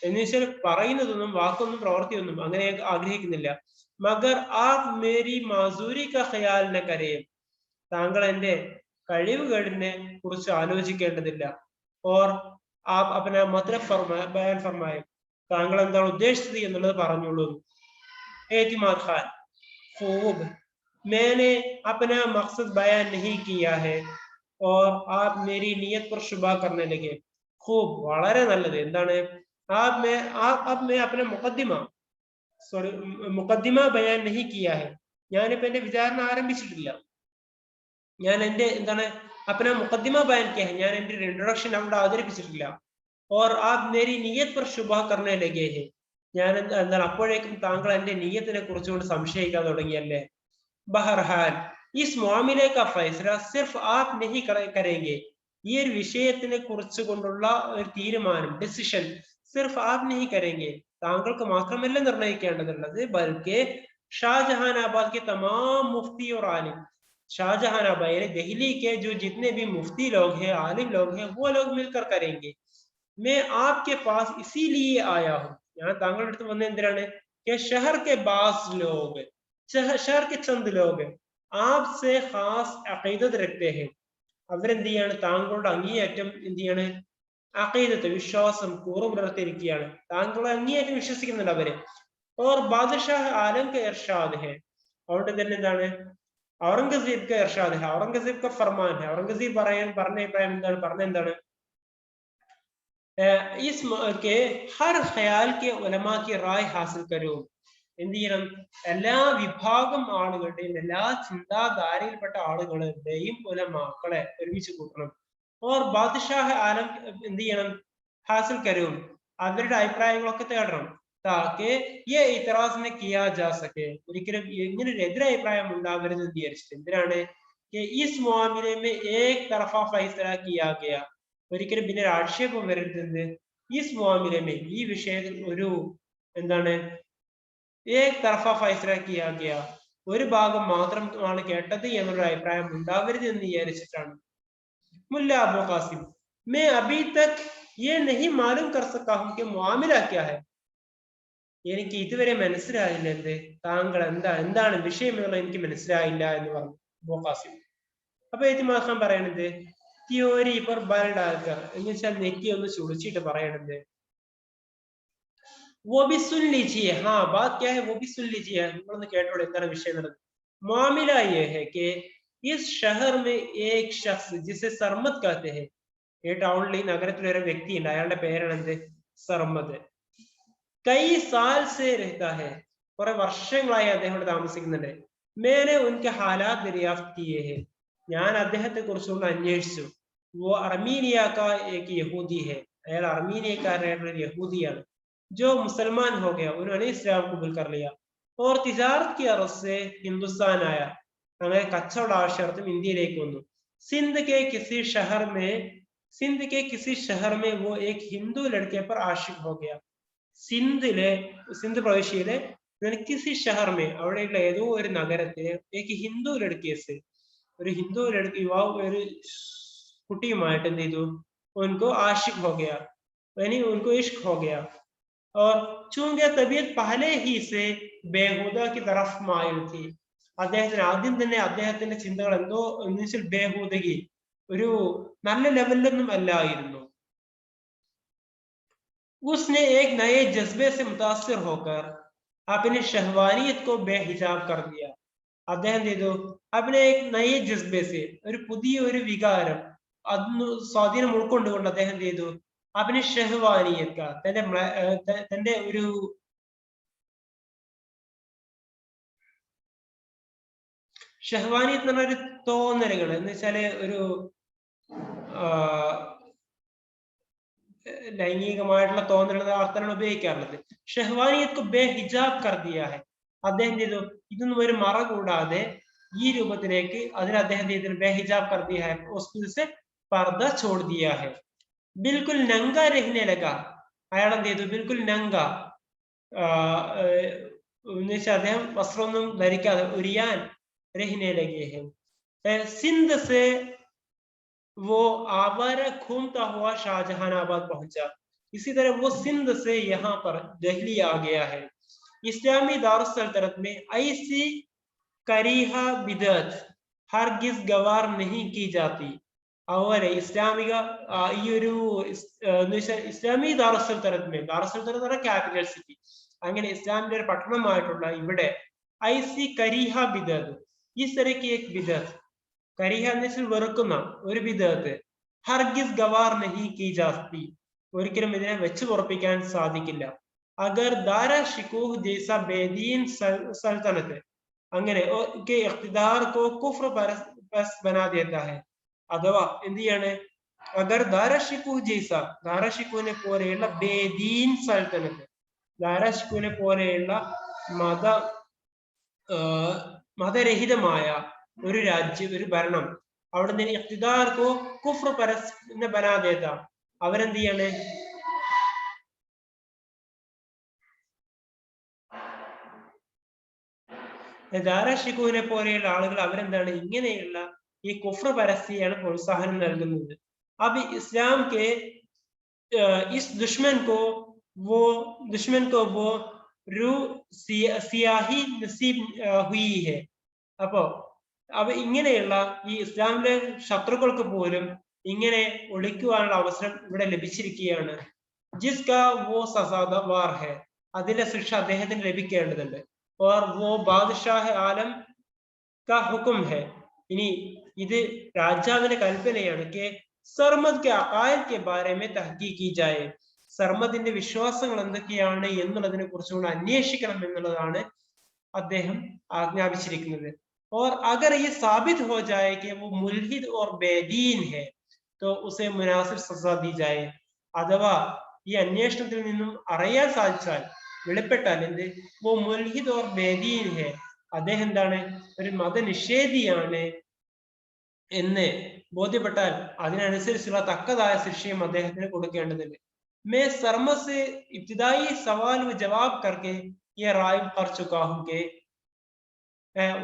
എന്ന് വെച്ചാൽ പറയുന്നതൊന്നും വാക്കൊന്നും പ്രവർത്തിയൊന്നും അങ്ങനെ ആഗ്രഹിക്കുന്നില്ല. മഗർ ആപ് മേരി മാസൂരി ക ഖയാൽ ന കരേം, താങ്കൾ എന്റെ കഴിവുകളിനെ കുറിച്ച് ആലോചിക്കേണ്ടതില്ല. ഓർ ആപ് അപ്ന മത്ലബ് ബയാൻ ഫർമായെ, താങ്കൾ എന്താണ് ഉദ്ദേശിച്ചത് എന്നുള്ളത് പറഞ്ഞോളൂ. एतमाद खान, खूब, मैंने अपना मकसद बयान नहीं किया है और आप मेरी नीयत पर शुबा करने लगे. खूब, വളരെ നല്ലത്. എന്താണ്? अब मैं अपना मुकद्दिमा बयान नहीं किया है. ഞാനിപ്പോ എന്റെ വിചാരണ ആരംഭിച്ചിട്ടില്ല. ഞാൻ എന്റെ എന്താണ് अपना मुकद्दिमा बयान किया है, ഞാൻ എന്റെ ഇൻട്രൊഡക്ഷൻ അവിടെ അവതരിപ്പിച്ചിട്ടില്ല. और आप मेरी नीयत पर शुबा करने लगे हैं, ഞാൻ എന്താണ് അപ്പോഴേക്കും താങ്കൾ എന്റെ നീയത്തിനെ കുറിച്ചുകൊണ്ട് സംശയിക്കാൻ തുടങ്ങിയല്ലേ. ബഹർഹാൽ इस मामले का फैसला सिर्फ आप नहीं करेंगे. ഈ ഒരു വിഷയത്തിനെ കുറിച്ച് കൊണ്ടുള്ള ഒരു തീരുമാനം, ഡിസിഷൻ, സിർഫ് ആപ് नहीं करेंगे, താങ്കൾക്ക് മാത്രമല്ല നിർണ്ണയിക്കേണ്ടതുള്ളത്, ബൽക്കെ ഷാജഹാനാബാദ് के तमाम मुफ्ती और आलिम, शाहजहानाबाद यानी दिल्ली के जो जितने भी मुफ्ती लोग हैं, आलिम लोग हैं, वो लोग मिलकर करेंगे. मैं आपके पास इसीलिए आया हूँ, ഞാൻ താങ്കളുടെ അടുത്ത് വന്ന എന്തിനാണ്? शहर के बास लोग, शहर के चंद लोग आपसे खास अकीदत रखते हैं. അവരെന്ത് ചെയ്യാണ്? താങ്കളുടെ അങ്ങേയറ്റം എന്ത് ചെയ്യാണ്? അഖീദത്ത്, വിശ്വാസം കൂറുപുലർത്തിയിരിക്കുകയാണ്. താങ്കളെ അങ്ങേയറ്റം വിശ്വസിക്കുന്നുണ്ട് അവര്. और बादशाह आलम के इरशाद है, അതുകൊണ്ട് തന്നെ എന്താണ്? ഔറംഗസീബ് का इरशाद है, ഔറംഗസീബ് का फरमान है. ഔറംഗസീബ് പറഞ്ഞ അഭിപ്രായം എന്താണ്? പറഞ്ഞ എന്താണ്? इस के हर ख्याल के उलमा की राय हासिल करो. എന്ത് ചെയ്യണം? എല്ലാ വിഭാഗം ആളുകളുടെയും എല്ലാ ചിന്താധാരയിൽപ്പെട്ട ആളുകളുടെയും ഉലമാക്കളെ ഒരുമിച്ച് കൂട്ടണം. ഓർ ബാദ്ഷാഹ് ആലം എന്ത് ചെയ്യണം? ഹാസിൽ കരും, അവരുടെ അഭിപ്രായങ്ങളൊക്കെ തേടണം. താക്കെ യെ ഇത്റാസിനെ കിയാ ജാ സക്കെ, ഒരിക്കലും ഇങ്ങനെ ഒരു എതിരഭിപ്രായം ഉണ്ടാവരുത് എന്ന് വിചാരിച്ചിട്ട്. എന്തിനാണ്? ഇസ് മാമിലെ में एक तरफा फैसला किया गया, ഒരിക്കലും പിന്നെ ഒരു ആക്ഷേപം വരരുത്. ഇസ് മാമിലെ में, ഈ വിഷയത്തിൽ ഒരു എന്താണ് एक तरफा फैसला किया गया, ഒരു ഭാഗം മാത്രമാണ് കേട്ടത് എന്നുള്ള അഭിപ്രായം ഉണ്ടാവരുത് എന്ന് വിചാരിച്ചിട്ടാണ്. मुल्ला अबू कासिम, मैं अभी तक ये नहीं मालूम कर सका हूं कि मामला क्या है. എനിക്ക് ഇതുവരെ മനസ്സിലായില്ല എന്ത് താങ്കൾ എന്താണ് വിഷയം എന്നുള്ളത് എനിക്ക് മനസ്സിലായില്ല എന്ന് പറഞ്ഞു അബൂ ഖാസിം. അപ്പൊ ഇത്മാദ് ഖാൻ പറയണത് തിയോരി पर बल डालकर, എന്ന് വെച്ചാൽ നെറ്റി ഒന്ന് ചുളിച്ചിട്ട് പറയണത്, वो भी सुन लीजिए. हाँ, बात क्या है वो भी सुन लीजिए. നിങ്ങളൊന്ന് കേട്ടോളൂ എന്താണ് വിഷയം എന്നുള്ളത്. मामला ये है कि इस शहर में एक शख्स जिसे सरमद कहते हैं, ഈ ടൗണിൽ ഈ നഗരത്തിൽ ഒരു വ്യക്തി ഉണ്ട്, അയാളുടെ പേരാണ് എന്ത്? സർമദ്. कई साल से रहता है, കുറെ വർഷങ്ങളായി അദ്ദേഹം താമസിക്കുന്നുണ്ട്. मैंने उनके हालात दरियाफ्त किए हैं, ഞാൻ അദ്ദേഹത്തെ കുറിച്ചുള്ള അന്വേഷിച്ചു. वो अर्मीनिया का एक यहूदी है, അയാൾ അർമീനിയക്കാരനായിട്ടുള്ള ഒരു യഹൂദിയാണ്. जो मुसलमान हो गया, उन्होंने इस्लाम कबूल कर लिया. और तिजारत की अर्ज से हिंदुस्तान आया, അങ്ങനെ കച്ചവട ആവശ്യാർത്ഥം ഇന്ത്യയിലേക്ക് വന്നു. सिंध के किसी शहर में वो एक हिंदू लड़के पर आशिक हो गया. സിന്ധ് പ്രവിശ്യയിലെ കിസി ഷഹർ മേ, അവിടെയുള്ള ഏതോ ഒരു നഗരത്തിലെ एक हिंदू लड़के से, ഒരു ഹിന്ദു യുവാവ് ഒരു കുട്ടിയുമായിട്ട് എന്ത് ചെയ്തു? उनको आशिक हो गया, यानी उनको इश्क हो गया. اور چونکہ طبیعت پہلے ہی سے ബേഹൂദ کی طرف മായിൽ थी അദ്ദേഹത്തിന് ആദ്യം തന്നെ അദ്ദേഹത്തിന്റെ ചിന്തകൾ എന്തോ ഒന്നിച്ചിൽ ബേഹൂദഗി ഒരു നല്ല ലെവലിലൊന്നും അല്ലായിരുന്നു उसने एक नए जज्बे से मुतासिर होकर अपनी शहवानियत को बेहिजाब कर दिया അദ്ദേഹം ചെയ്തു अपने एक नए जज्बे से ഒരു പുതിയ ഒരു വികാരം അതിന് സ്വാധീനം ഉൾക്കൊണ്ടുകൊണ്ട് അദ്ദേഹം ചെയ്തു अपनी शहवानियत का തന്റെ ഒരു ഷഹ്വാനിയത്ത് എന്ന് പറഞ്ഞ ഒരു തോന്നലുകൾ എന്ന് വെച്ചാല് ഒരു ലൈംഗികമായിട്ടുള്ള തോന്നലുകൾ അർത്ഥമാണ് ഉപയോഗിക്കാറുള്ളത് ഷഹ്വാനിയത്ത് ബേഹിജാബ് കർ ദിയാ ഹൈ അദ്ദേഹം ചെയ്തു ഇതൊന്നും ഒരു മറ കൂടാതെ ഈ രൂപത്തിലേക്ക് അതിന് അദ്ദേഹം ചെയ്തു ബേഹിജാബ് കർ ദിയാ ഹൈ ഉസ്സെ പർദ छोड़ दिया है बिल्कुल नंगा रहने लगा അയാൾ എന്ത് ചെയ്തു ബിൽക്കുൽ നംഗ എന്നുവെച്ചാൽ അദ്ദേഹം വസ്ത്രമൊന്നും ധരിക്കാതെ ഉരിയാൻ रहने लगे हैं सिंध से वो आवारा घूमता हुआ शाहजहानाबाद पहुंचा इसी तरह वो सिंध से यहाँ पर दिल्ली आ गया है इस्लामी दारुस्सल्तनत में ऐसी करीहा बिदअत हरगिज गवार नहीं की जाती और इस्लामिക ഈ ഒരു ഇസ്ലാമി ദാറുസ്സൽത്തനത്ത് ക്യാപിറ്റൽ സിറ്റി അങ്ങനെ ഇസ്ലാമിന്റെ ഒരു പട്ടണമായിട്ടുള്ള ഇവിടെ ഐസി കരീഹ ബിദഅത്ത് इस तरह की एक बिदअत करीह എന്ന് വെറുക്കുന്ന ഒരു ബിദഅത്ത് ഹർഗിസ് ഗവാർ नहीं की जाती ഒരിക്കലും ഇതിനെ വെച്ച് ഉറപ്പിക്കാൻ സാധിക്കില്ല अगर दारा शिकूह जैसा बेदीन सल्तनत അങ്ങനെ के इख्तिदार को कुफ्र बस बना देता है അഥവാ എന്ത് ചെയ്യാണ് अगर दारा शिकूह जैसा दारा शिकूഹിനെ പോലെയുള്ള ബേദീൻ സൽത്തനത്ത് दारा शिकूഹിനെ പോലെയുള്ള മതരഹിതമായ ഒരു രാജ്യം ഒരു ഭരണം അവിടെ നിന്ന് ഇഖ്തിദാർക്കോ കുഫ്ർ പരസ്നെ ബനാ ദേതാ അവരെന്ത് ചെയ്യാണ് ദാരാ ഷിഖൂഹിനെ പോലെയുള്ള ആളുകൾ അവരെന്താണ് ഇങ്ങനെയുള്ള ഈ കുഫ്ർ പരസ്യയാണ് പ്രോത്സാഹനം നൽകുന്നത് അബ് ഇസ്ലാം കെ ഇസ് ദുശ്മൻ കോ वो रू സിയാഹി നസീബ് ഹുയി ഹെ അപ്പോ ഇങ്ങനെയുള്ള ഈ ഇസ്ലാമിലെ ശത്രുക്കൾക്ക് പോലും ഇങ്ങനെ ഒളിക്കുവാനുള്ള അവസരം ഇവിടെ ലഭിച്ചിരിക്കുകയാണ് ജിസ്കാ വോ സസാദവാർ ഹെ അതിന്റെ ശിക്ഷ അദ്ദേഹത്തിന് ലഭിക്കേണ്ടതുണ്ട് और वो बादशाह आलम का हुक्म है ഇനി ഇത് രാജാവിന്റെ കൽപ്പനയാണ് കെ സർമദ് കെ അഖായിദ് के बारे में तहकीक की जाए സർമദിന്റെ വിശ്വാസങ്ങൾ എന്തൊക്കെയാണ് എന്നുള്ളതിനെ കുറിച്ചുകൊണ്ട് അന്വേഷിക്കണം എന്നുള്ളതാണ് അദ്ദേഹം ആജ്ഞാപിച്ചിരിക്കുന്നത് और अगर ये साबित हो जाए कि वो मुल्हिद और बेदीन है तो उसे मुनासिब सजा दी जाए अथवा ഈ അന്വേഷണത്തിൽ നിന്നും അറിയാൻ സാധിച്ചാൽ വെളിപ്പെട്ടാൽ എന്ത് वो मुल्हिद और बेदीन है അദ്ദേഹം എന്താണ് ഒരു മതനിഷേധിയാണ് എന്ന് ബോധ്യപ്പെട്ടാൽ അതിനനുസരിച്ചുള്ള തക്കതായ ശിക്ഷയും അദ്ദേഹത്തിന് കൊടുക്കേണ്ടതുണ്ട് मैं सरमद से इब्तिदाई सवाल व जवाब करके ये राय कर चुका हूँ कि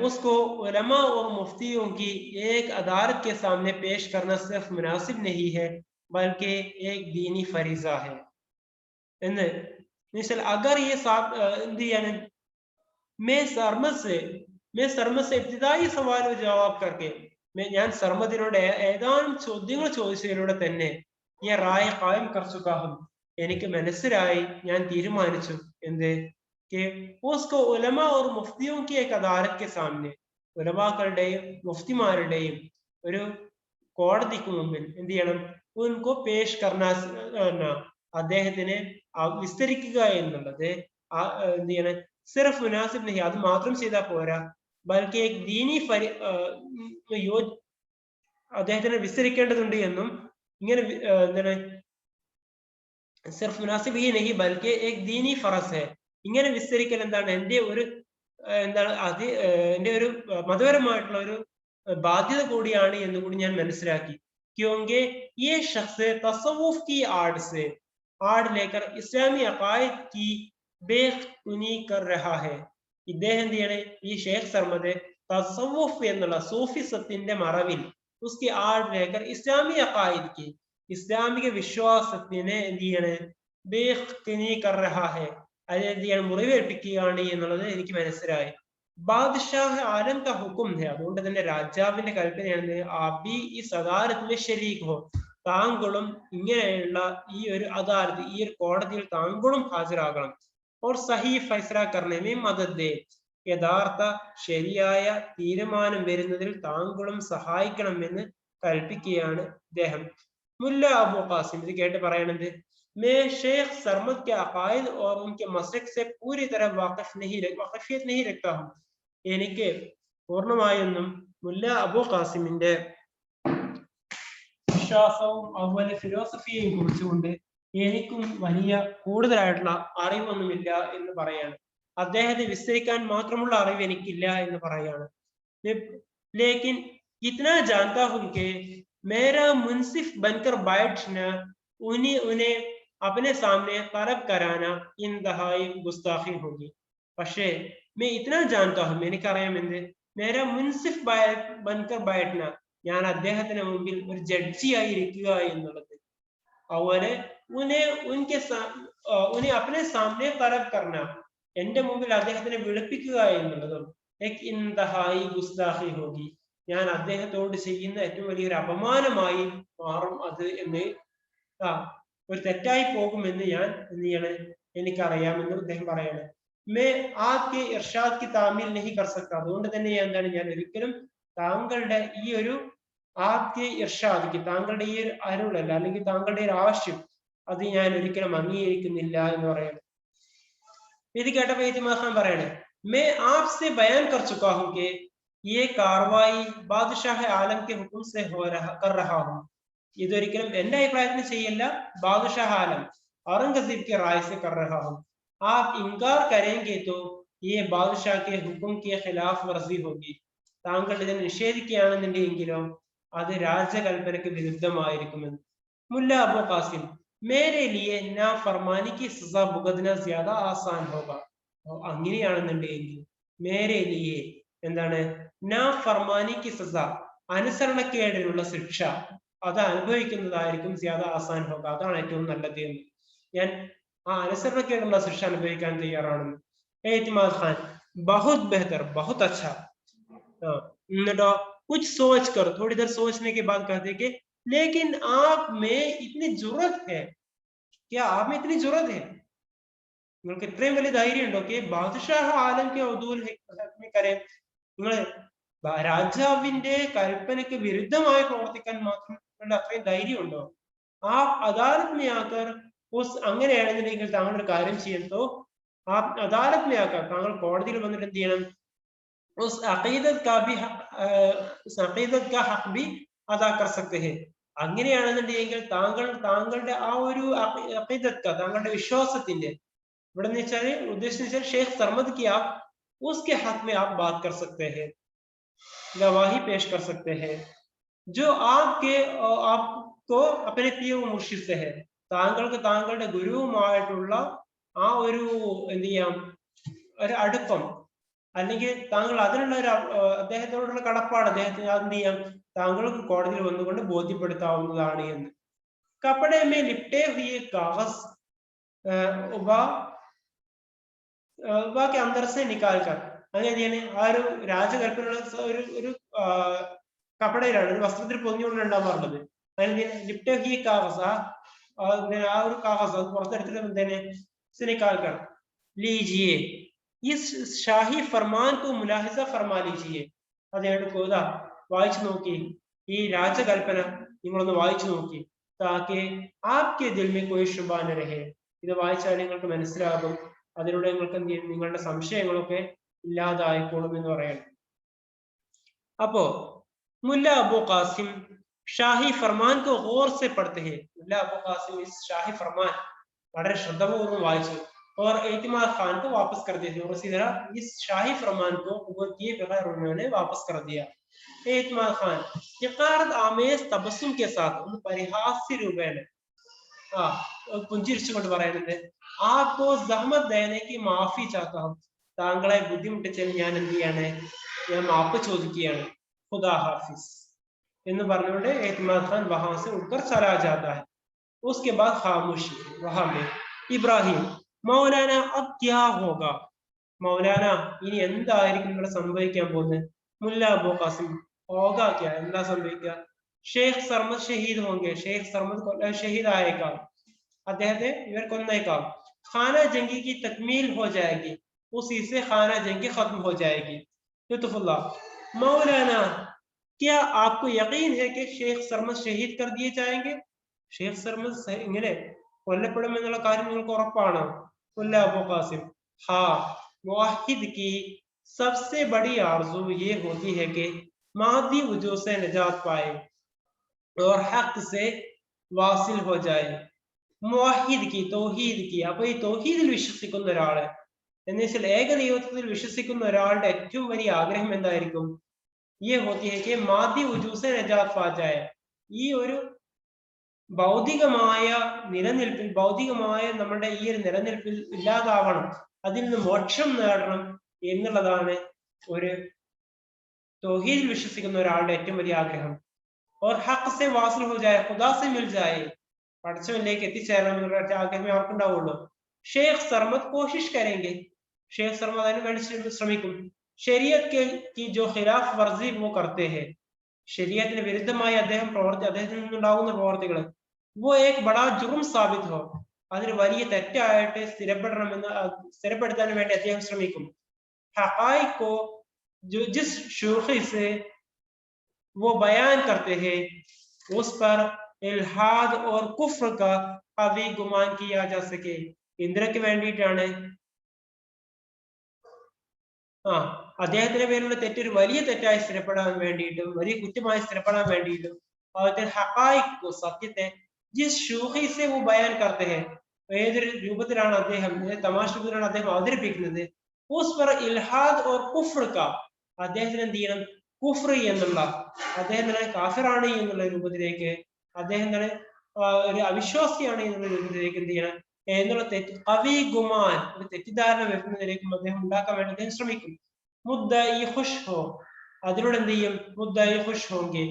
उसको उलमा और मुफ्तियों की एक अदालत के सामने पेश करना सिर्फ मुनासिब नहीं है बल्कि एक दीनी फरीजा है मिसल अगर ये मैं सरमद से इब्तिदाई सवाल व जवाब करके ഞാൻ സർമദിനോട് ഏതാനും ചോദ്യങ്ങൾ ചോദിച്ചതിലൂടെ തന്നെ ഈ റായ ഖായിം കർ ചുകാ ഹും എനിക്ക് മനസ്സിലായി ഞാൻ തീരുമാനിച്ചു എന്ത് कि उसको उलमा और मुफ्तियों की एक अदालत के सामने ഉലമാക്കളുടെയും മുഫ്തിമാരുടെയും ഒരു കോടതിക്ക് മുമ്പിൽ എന്ത് ചെയ്യണം ഉൻകോ പേഷ് കർണ അദ്ദേഹത്തിനെ വിസ്തരിക്കുക എന്നുള്ളത് എന്ത് ചെയ്യണം സിർഫ് മുനാസിബ് നഹി അത് മാത്രം ചെയ്താൽ പോരാ ബൽക്കി एक ദീനി അദ്ദേഹത്തിനെ വിസ്തരിക്കേണ്ടതുണ്ട് എന്നും ഇങ്ങനെ എന്താണ് സിർഫ് മുനാസിബ് ഹി നഹി ബൽക്കി एक ദീനി ഫറസ് है ഇങ്ങനെ വിസ്തരിക്കൽ എന്താണ് എൻ്റെ ഒരു എന്താണ് എൻ്റെ ഒരു മതപരമായിട്ടുള്ള ഒരു ബാധ്യത കൂടിയാണ് എന്ന് കൂടി ഞാൻ മനസ്സിലാക്കി क्योंकि ये शख्स तसव्वुफ की आड़ लेकर इस्लामी अकायद की बेखुनी कर रहा है इദ്ദേഹം എന്ത് ചെയ്യണേ ഈ ഷേഖ് സർമദ് തസവ്വുഫ് എന്നുള്ള സൂഫിസത്തിന്റെ മറവിൽ उसकी आड़ लेकर इस्लामी अकायद की ഇസ്ലാമിക വിശ്വാസത്തിനെ എന്ത് ചെയ്യണേ ബേഖ്തിനി കർ രഹാ ഹൈ, അതെന്ത് മുറിവേൽപ്പിക്കുകയാണ് എന്നുള്ളത് എനിക്ക് മനസ്സിലായി. ബാദ്ഷാഹ് ആലം കാ ഹുക്കും ഹെ, അതുകൊണ്ട് തന്നെ രാജാവിന്റെ കൽപ്പനയാണ് ആബി ഇസ് അദാലത്ത് ശരീക് ഹോ, താങ്കളും ഇങ്ങനെയുള്ള ഈ ഒരു അദാലത്ത്, ഈ ഒരു കോടതിയിൽ താങ്കളും ഹാജരാകണം. ഓർ സഹി ഫൈസല കർനെ മേ മദദ് ദേ, യഥാർത്ഥ ശരിയായ തീരുമാനം വരുന്നതിൽ താങ്കളും സഹായിക്കണമെന്ന് കൽപ്പിക്കുകയാണ് അദ്ദേഹം. മുല്ല അബു ഖാസിം ഇത് കേട്ട് പറയണത്, मैं शेख सरमद के अकायद और उनके मसलक से पूरी तरह वाकिफियत नहीं रखता हूँ. എനിക്ക് പൂർണ്ണമായൊന്നും മുല്ല അബു ഖാസിമിന്റെ വിശ്വാസവും അതുപോലെ ഫിലോസഫിയെയും കുറിച്ചുകൊണ്ട് എനിക്കും വലിയ കൂടുതലായിട്ടുള്ള അറിവൊന്നുമില്ല എന്ന് പറയാണ്. അദ്ദേഹത്തെ വിസ്തരിക്കാൻ മാത്രമുള്ള അറിവ് എനിക്കില്ല എന്ന് പറയാണ്. लेकिन इतना जानता हूं कि मेरा मुंसिफ बनकर बैठना उन्हें अपने सामने तलब कराना इंतहाई गुस्ताखी होगी. പക്ഷേ मैं इतना जानता हूं, എനിക്കറിയാമെന്ന്, मेरा मुंसिफ बनकर बैठना, ഞാൻ അദ്ദേഹത്തിന് മുമ്പിൽ ഒരു ജഡ്ജിയായി ഇരിക്കുക എന്നുള്ളത്, അതുപോലെ उन्हें अपने सामने तलब करना, എന്റെ മുമ്പിൽ അദ്ദേഹത്തിനെ വിളിപ്പിക്കുക എന്നുള്ളതും इंतहाई गुस्ताखी होगी, ഞാൻ അദ്ദേഹത്തോട് ചെയ്യുന്ന ഏറ്റവും വലിയൊരു അപമാനമായി മാറും അത് എന്ന്, ഒരു തെറ്റായി പോകുമെന്ന് ഞാൻ എന്ത് ചെയ്യണേ എനിക്കറിയാമെന്ന് അദ്ദേഹം പറയാണ്. മേ ആപ്കെ ഇർഷാദ് കി താമീൽ നഹീ കർ സക്താ, അതുകൊണ്ട് തന്നെ എന്താണ്, ഞാൻ ഒരിക്കലും താങ്കളുടെ ഈ ഒരു ആപ്കെ ഇർഷാദ് കി, താങ്കളുടെ ഈ ഒരു അരുളല്ല അല്ലെങ്കിൽ താങ്കളുടെ ഒരു ആവശ്യം, അത് ഞാൻ ഒരിക്കലും അംഗീകരിക്കുന്നില്ല എന്ന് പറയാണ്. ഇത് കേട്ടപ്പോ ഇത്മാം ഖാൻ പറയണേ, मैं आपसे बयान कर चुका हूं कि ये कार्रवाई बादशाह आलम के हुक्म से कर रहा हूं, ഇതൊരിക്കലും എന്റെ അഭിപ്രായത്തിന് ചെയ്യില്ല, ബാദുഷാഹ് ആലം औरंगजेब के राय से कर रहा हूं. आप इनकार करेंगे तो ये बादशाह के हुक्म की खिलाफ वर्जी होगी, താങ്കൾ ഇതിനെ നിഷേധിക്കുകയാണെന്നുണ്ടെങ്കിലോ അത് രാജകൽപ്പനയ്ക്ക് വിരുദ്ധമായിരിക്കുമെന്ന്. മുല്ല അബു ഖാസിം, मेरे लिए नाफरमानी की सजा भुगतना ज्यादा आसान होगा. അങ്ങനെയാണെന്നുണ്ടെങ്കിൽ മേരെ ലിയെ എന്താണ്, നാഫർമാനിക്ക് സസ, അനുസരണക്കേടിനുള്ള ശിക്ഷ, അത് അനുഭവിക്കുന്നതായിരിക്കും ജ്യാദ ആസാൻ ഹോക, അതാണ് ഏറ്റവും നല്ലത് എന്ന്, ഞാൻ ആ അനുസരണക്കേടുള്ള ശിക്ഷ അനുഭവിക്കാൻ തയ്യാറാണെന്ന്. एतमाद खान, बहुत बेहतर, बहुत अच्छा. कुछ सोच कर, थोड़ी देर सोचने के बाद कहते कि लेकिन आप में इतनी जरूरत है, क्या आप में इतनी जरूरत है, നിങ്ങൾക്ക് ഇത്രയും വലിയ ധൈര്യം ഉണ്ടോ कि ബാദ്ഷാഹ് ആലം के उदूल करे, നിങ്ങൾ രാജാവിന്റെ കൽപ്പനയ്ക്ക് വിരുദ്ധമായി പ്രവർത്തിക്കാൻ മാത്രം അത്രയും ധൈര്യം ഉണ്ടോ? ആ അദാലത്ത് में आकर അങ്ങനെയാണെന്നുണ്ടെങ്കിൽ താങ്കൾ ഒരു കാര്യം ചെയ്യുന്നതോ, ആ അദാലത്ത് में आकर താങ്കൾ കോടതിയിൽ വന്നിട്ട് എന്ത് ചെയ്യണം, उस अकीदत का हक भी अदा कर सकते हैं. അങ്ങനെയാണെന്നുണ്ടെങ്കിൽ താങ്കളുടെ ആ ഒരു അഖീദത്ത്, താങ്കളുടെ വിശ്വാസത്തിന്റെ, ഇവിടെ എന്ന് വെച്ചാൽ ഉദ്ദേശിച്ച शेख सरमद की आप उसके हक में आप बात कर सकते हैं, गवाही पेश कर सकते हैं, जो आपको अपने प्रिय मुर्शिद से है, താങ്കൾക്ക് താങ്കളുടെ ഗുരുവുമായിട്ടുള്ള ആ ഒരു എന്ത് ചെയ്യാം ഒരു അടുപ്പം, അല്ലെങ്കിൽ താങ്കൾ അതിനുള്ള ഒരു അദ്ദേഹത്തോടുള്ള കടപ്പാട് അദ്ദേഹത്തിന് എന്ത് ചെയ്യാം താങ്കൾക്ക് കോടതിയിൽ വന്നുകൊണ്ട് ബോധ്യപ്പെടുത്താവുന്നതാണ് എന്ന്. കപ്പടെ മേ ലിപ്റ്റേ ഹുയേ കാഗസ് അന്തർ സെ നിക്കാൽ കർ, അങ്ങനെയാണ് ആ ഒരു രാജകൽപ്പനയുള്ള ഒരു കപ്പടയിലാണ്, ഒരു വസ്ത്രത്തിൽ പൊതിഞ്ഞുകൊണ്ടുണ്ടാകാൻ പറഞ്ഞത്. അതിന് ലിപ്റ്റേ ഹുയേ കാഗസ്, ആ ഒരു കാഗസ് അത് പുറത്തെടുത്തിട്ട് എന്തേനെ നിക്കാൽ കർ ലീജിയേ, इस शाही फरमान को मुलाहिजा फरमा लीजिए, അത് എടുക്കുക, വായിച്ചു നോക്കി, ഈ രാജകൽപ്പന നിങ്ങളൊന്ന് വായിച്ചു നോക്കി, താകെ ആപ്കെ ദിൽ മേ കോയി ശുബ ന രഹേ, ഇത് വായിച്ചാൽ നിങ്ങൾക്ക് മനസ്സിലാകും, അതിലൂടെ നിങ്ങൾക്ക് എന്ത് ചെയ്യും, നിങ്ങളുടെ സംശയങ്ങളൊക്കെ ഇല്ലാതായിക്കോളും എന്ന് പറയണം. അപ്പോ മുല്ല അബു ഖാസിം ഷാഹി ഫർമാൻ को गौर से पढ़ते हैं, മുല്ല അബു ഖാസിം इस शाही फरमान വളരെ ശ്രദ്ധാപൂർവ്വം വായിച്ചു, और एतमाद खान को वापस कर देते और इसी तरह इस शाही फरमान को कबूल किए बगैर उन्होंने वापस कर दिया. एतमाद खान इक़ारत आमेज तबस्सुम के साथ परिहास्य रूबेन പുഞ്ചിരിച്ചുകൊണ്ട് പറയുന്നത്, आपको जहमत देने की माफी चाहता हूं, താങ്കളെ ബുദ്ധിമുട്ടിച്ചതിന് ഞാൻ എന്ത് ചെയ്യാണ്, ഞാൻ മാപ്പ് ചോദിക്കുകയാണ്, खुदा हाफिज എന്ന് പറഞ്ഞുകൊണ്ട് एतमाद खान वहां से उठकर चला जाता है. उसके बाद खामोशी, वहां में ഇബ്രാഹിം മൗലാന അബ് ക്യാ ഹോഗ, മൗലാന ഇനി എന്തായിരിക്കും ഇവിടെ സംഭവിക്കാൻ പോകുന്നത്? മുല്ല അബു ഖാസിം ഹോഗ ക്യാ, എന്താ സംഭവിക്കുക? ഷെയ്ഖ് സർമദ് ഷഹീദ് ഹോങ്കെ, ഷെയ്ഖ് സർമദ് ഷഹീദ് ആയേക്കാം, അദ്ദേഹത്തെ ഇവർ കൊന്നേക്കാം. ഖാന ജംഗി की तकमील हो जाएगी, उसी से खाना जंगी खत्म हो जाएगी. लुत्फुल्लाह मौलाना क्या आपको यकीन है कि शेख सरमद शहीद कर दिए जाएंगे? ഷെയ്ഖ് സർമദ് ഇങ്ങനെ കൊല്ലപ്പെടുമെന്നുള്ള കാര്യം നിങ്ങൾക്ക് ഉറപ്പാണോ? മുല്ല അബു ഖാസിം ഹാ മുവഹിദ് की सबसे बड़ी आरज़ू ये होती है कि मादी वजूह से निजात पाए और हक से वासिल हो जाए. മുവഹിദ് की തൗഹീദ് की, അപ്പൊ ഈ തൗഹീദിൽ വിശ്വസിക്കുന്ന ഒരാള് എന്ന് വെച്ചാൽ ഏക ദൈവത്തിൽ വിശ്വസിക്കുന്ന ഒരാളുടെ ഏറ്റവും വലിയ ആഗ്രഹം എന്തായിരിക്കും? ये होती है कि मादी वजूह से निजात पा जाए, ഈ ഒരു ഭൗതികമായ നിലനിൽപ്പിൽ, ഭൗതികമായ നമ്മുടെ ഈ ഒരു നിലനിൽപ്പിൽ ഇല്ലാതാവണം, അതിൽ നിന്ന് മോക്ഷം നേടണം എന്നുള്ളതാണ് ഒരു തൗഹീദിൽ വിശ്വസിക്കുന്ന ഒരാളുടെ ഏറ്റവും വലിയ ആഗ്രഹം. और हक से वासिल हो जाए, खुदा से मिल जाए, പടച്ചവനിലേക്ക് എത്തിച്ചേരണം എന്നുള്ള ആഗ്രഹമേ അവർക്കുണ്ടാവുള്ളൂ. ഷെയ്ഖ് സർമദ് കോഷിഷ് കരേങ്കെ, ഷെയ്ഖ് സർമദ് അതിന് വേണ്ടി ശ്രമിക്കും. ശരീഅത്ത് की जो खिलाफ वर्जी वो करते हैं, ശരീഅത്തിന് വിരുദ്ധമായി അദ്ദേഹത്തിൽ നിന്നുണ്ടാകുന്ന പ്രവർത്തികൾ वो एक बड़ा जुर्म साबित हो, അതിന് വലിയ തെറ്റായിട്ട് സ്ഥിരപ്പെടുത്താൻ വേണ്ടി അദ്ദേഹം ശ്രമിക്കും. हक़ाइक़ को जिस शूखी से वो बयान करते हैं उस पर इल्हाद और कुफ्र का कभी गुमान किया जा सके. എന്തിനൊക്കെ വേണ്ടിയിട്ടാണ്? അദ്ദേഹത്തിന്റെ പേരിലുള്ള തെറ്റൊരു വലിയ തെറ്റായി സ്ഥിരപ്പെടാൻ വേണ്ടിയിട്ടും വലിയ കുറ്റമായി സ്ഥിരപ്പെടാൻ വേണ്ടിയിട്ടും അവരുടെ ഹഖായിഖ് സത്യത്തെ ജിസ് ഷൂഖി സെ വോ ബയാൻ കർത്തെ ഹൈ, ഏതൊരു രൂപത്തിലാണ് അദ്ദേഹം, തമാശ രൂപത്തിലാണ് അദ്ദേഹം അവതരിപ്പിക്കുന്നത്, ഉസ് പർ ഇൽഹാദ് ഓർ കുഫ്ർ കാ, അദ്ദേഹത്തിന് എന്ത് ചെയ്യണം? കുഫ്ർ എന്നുള്ള, അദ്ദേഹം തന്നെ കാഫിറാണ് എന്നുള്ള രൂപത്തിലേക്ക്, അദ്ദേഹം തന്നെ ഒരു അവിശ്വാസിയാണ് എന്നുള്ള രൂപത്തിലേക്ക് എന്ത് ചെയ്യണം എന്നുള്ള കവി ഗുമാൻ, ഒരു തെറ്റിദ്ധാരണ വരുന്നതിലേക്കും അദ്ദേഹം ഉണ്ടാക്കാൻ വേണ്ടി അദ്ദേഹം ശ്രമിക്കും. മുദ്ദഇ ഖുശ് ഹോ, അതിലൂടെ എന്ത് ചെയ്യും? മുദ്ദഇ ഖുശ് ഹോങ്കെ,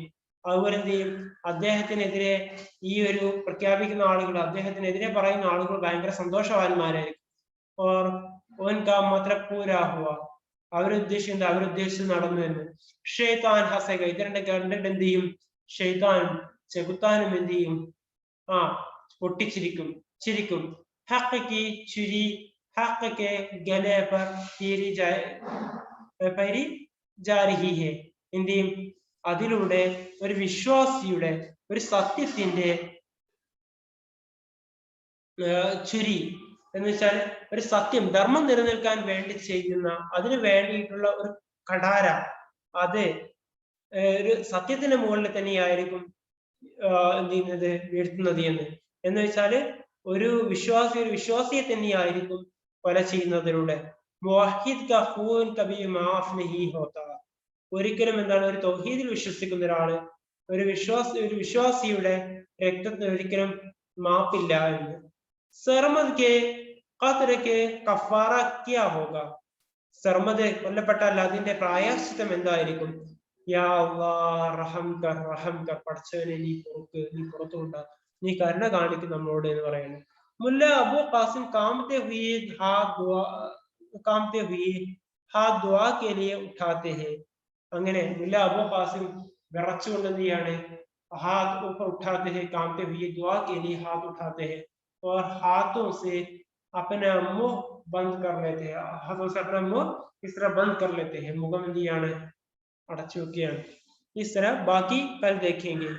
അതുപോലെ എന്ത് ചെയ്യും? അദ്ദേഹത്തിനെതിരെ ഈ ഒരു പ്രഖ്യാപിക്കുന്ന ആളുകൾ, അദ്ദേഹത്തിനെതിരെ പറയുന്ന ആളുകൾ ഭയങ്കര സന്തോഷവാന്മാരായിരിക്കും. ഓർ ഓൻകാ മത്ലബ് പൂരാ ഹുവ, അവരുദ്ദേശിച്ചത് നടന്നു എന്ന്. ഷെയ്ത്താൻ ഹസക, ഇതിന്റെ കണ്ടിട്ട് എന്ത് ചെയ്യും? ഷെയ്ത്താനും ചെകുത്താനും എന്ത് ചെയ്യും? പൊട്ടിച്ചിരിക്കും, ചിരിക്കും. ഹഖ് കി ചുരി ഹഖ് കെ ഗലെ പർ തീരി ജാ രഹി ഹെ, എന്ത് ചെയ്യും? അതിലൂടെ ഒരു വിശ്വാസിയുടെ, ഒരു സത്യത്തിന്റെ ചുരി എന്ന് വെച്ചാൽ ഒരു സത്യം, ധർമ്മം നിലനിൽക്കാൻ വേണ്ടി ചെയ്യുന്ന, അതിനു വേണ്ടിയിട്ടുള്ള ഒരു കഠാര, അത് ഒരു സത്യത്തിന്റെ മുകളിൽ തന്നെയായിരിക്കും എന്ത് ചെയ്യുന്നത്? വീഴ്ത്തുന്നത് എന്ന് വെച്ചാല് ഒരു വിശ്വാസിയെ തന്നെയായിരിക്കും കൊല ചെയ്യുന്നതിലൂടെ. മുവഹിദ് കാ ഖൂൻ കബി മാഫ് നഹീ ഹോതാ, ഒരിക്കലും എന്താണ് ഒരു തൗഹീദിൽ വിശ്വസിക്കുന്ന ഒരാള്, ഒരു വിശ്വാസിയുടെ രക്തത്തിന് ഒരിക്കലും മാപ്പില്ല എന്ന്. സർമദ് കെ ഖത്ല കെ കഫാറ ക്യാ ഹോഗ, സർമദ് കൊല്ലപ്പെട്ടാൽ അതിന്റെ പ്രായശ്ചിത്തം എന്തായിരിക്കും? യാ അല്ലാഹ് റഹം കർ റഹം കർ, പടച്ചവനെ നീ പുറത്തുകൊണ്ട, നീ കരുണ കാണിക്കും നമ്മളോട് എന്ന് പറയുന്നു. മുല്ല അബു ഖാസിം കാമത്തെ ഹുയെ ഹാത്ത് ദുആ കെ ലിയെ ഉഠാത്തെ ഹെ, അങ്ങനെ മുല്ല അബു ഖാസിം വിറച്ചുകൊണ്ട് എന്ത് ചെയ്യാണ്? ഹാത്ത് ഊപ്പർ ഉഠാത്തെ ഹെ, കാമത്തെ ഹുയെ ദുആ കെ ലിയെ ഹാത്ത് ഉഠാത്തെ ഹെ और हाथों से अपना मुंह बंद कर लेते हैं, हाथों से अपना मुंह इस तरह बंद कर लेते हैं, मुഖം എന്ത് ചെയ്യാണ്? അടച്ചു വെക്കുകയാണ്. इस तरह बाकी कल देखेंगे.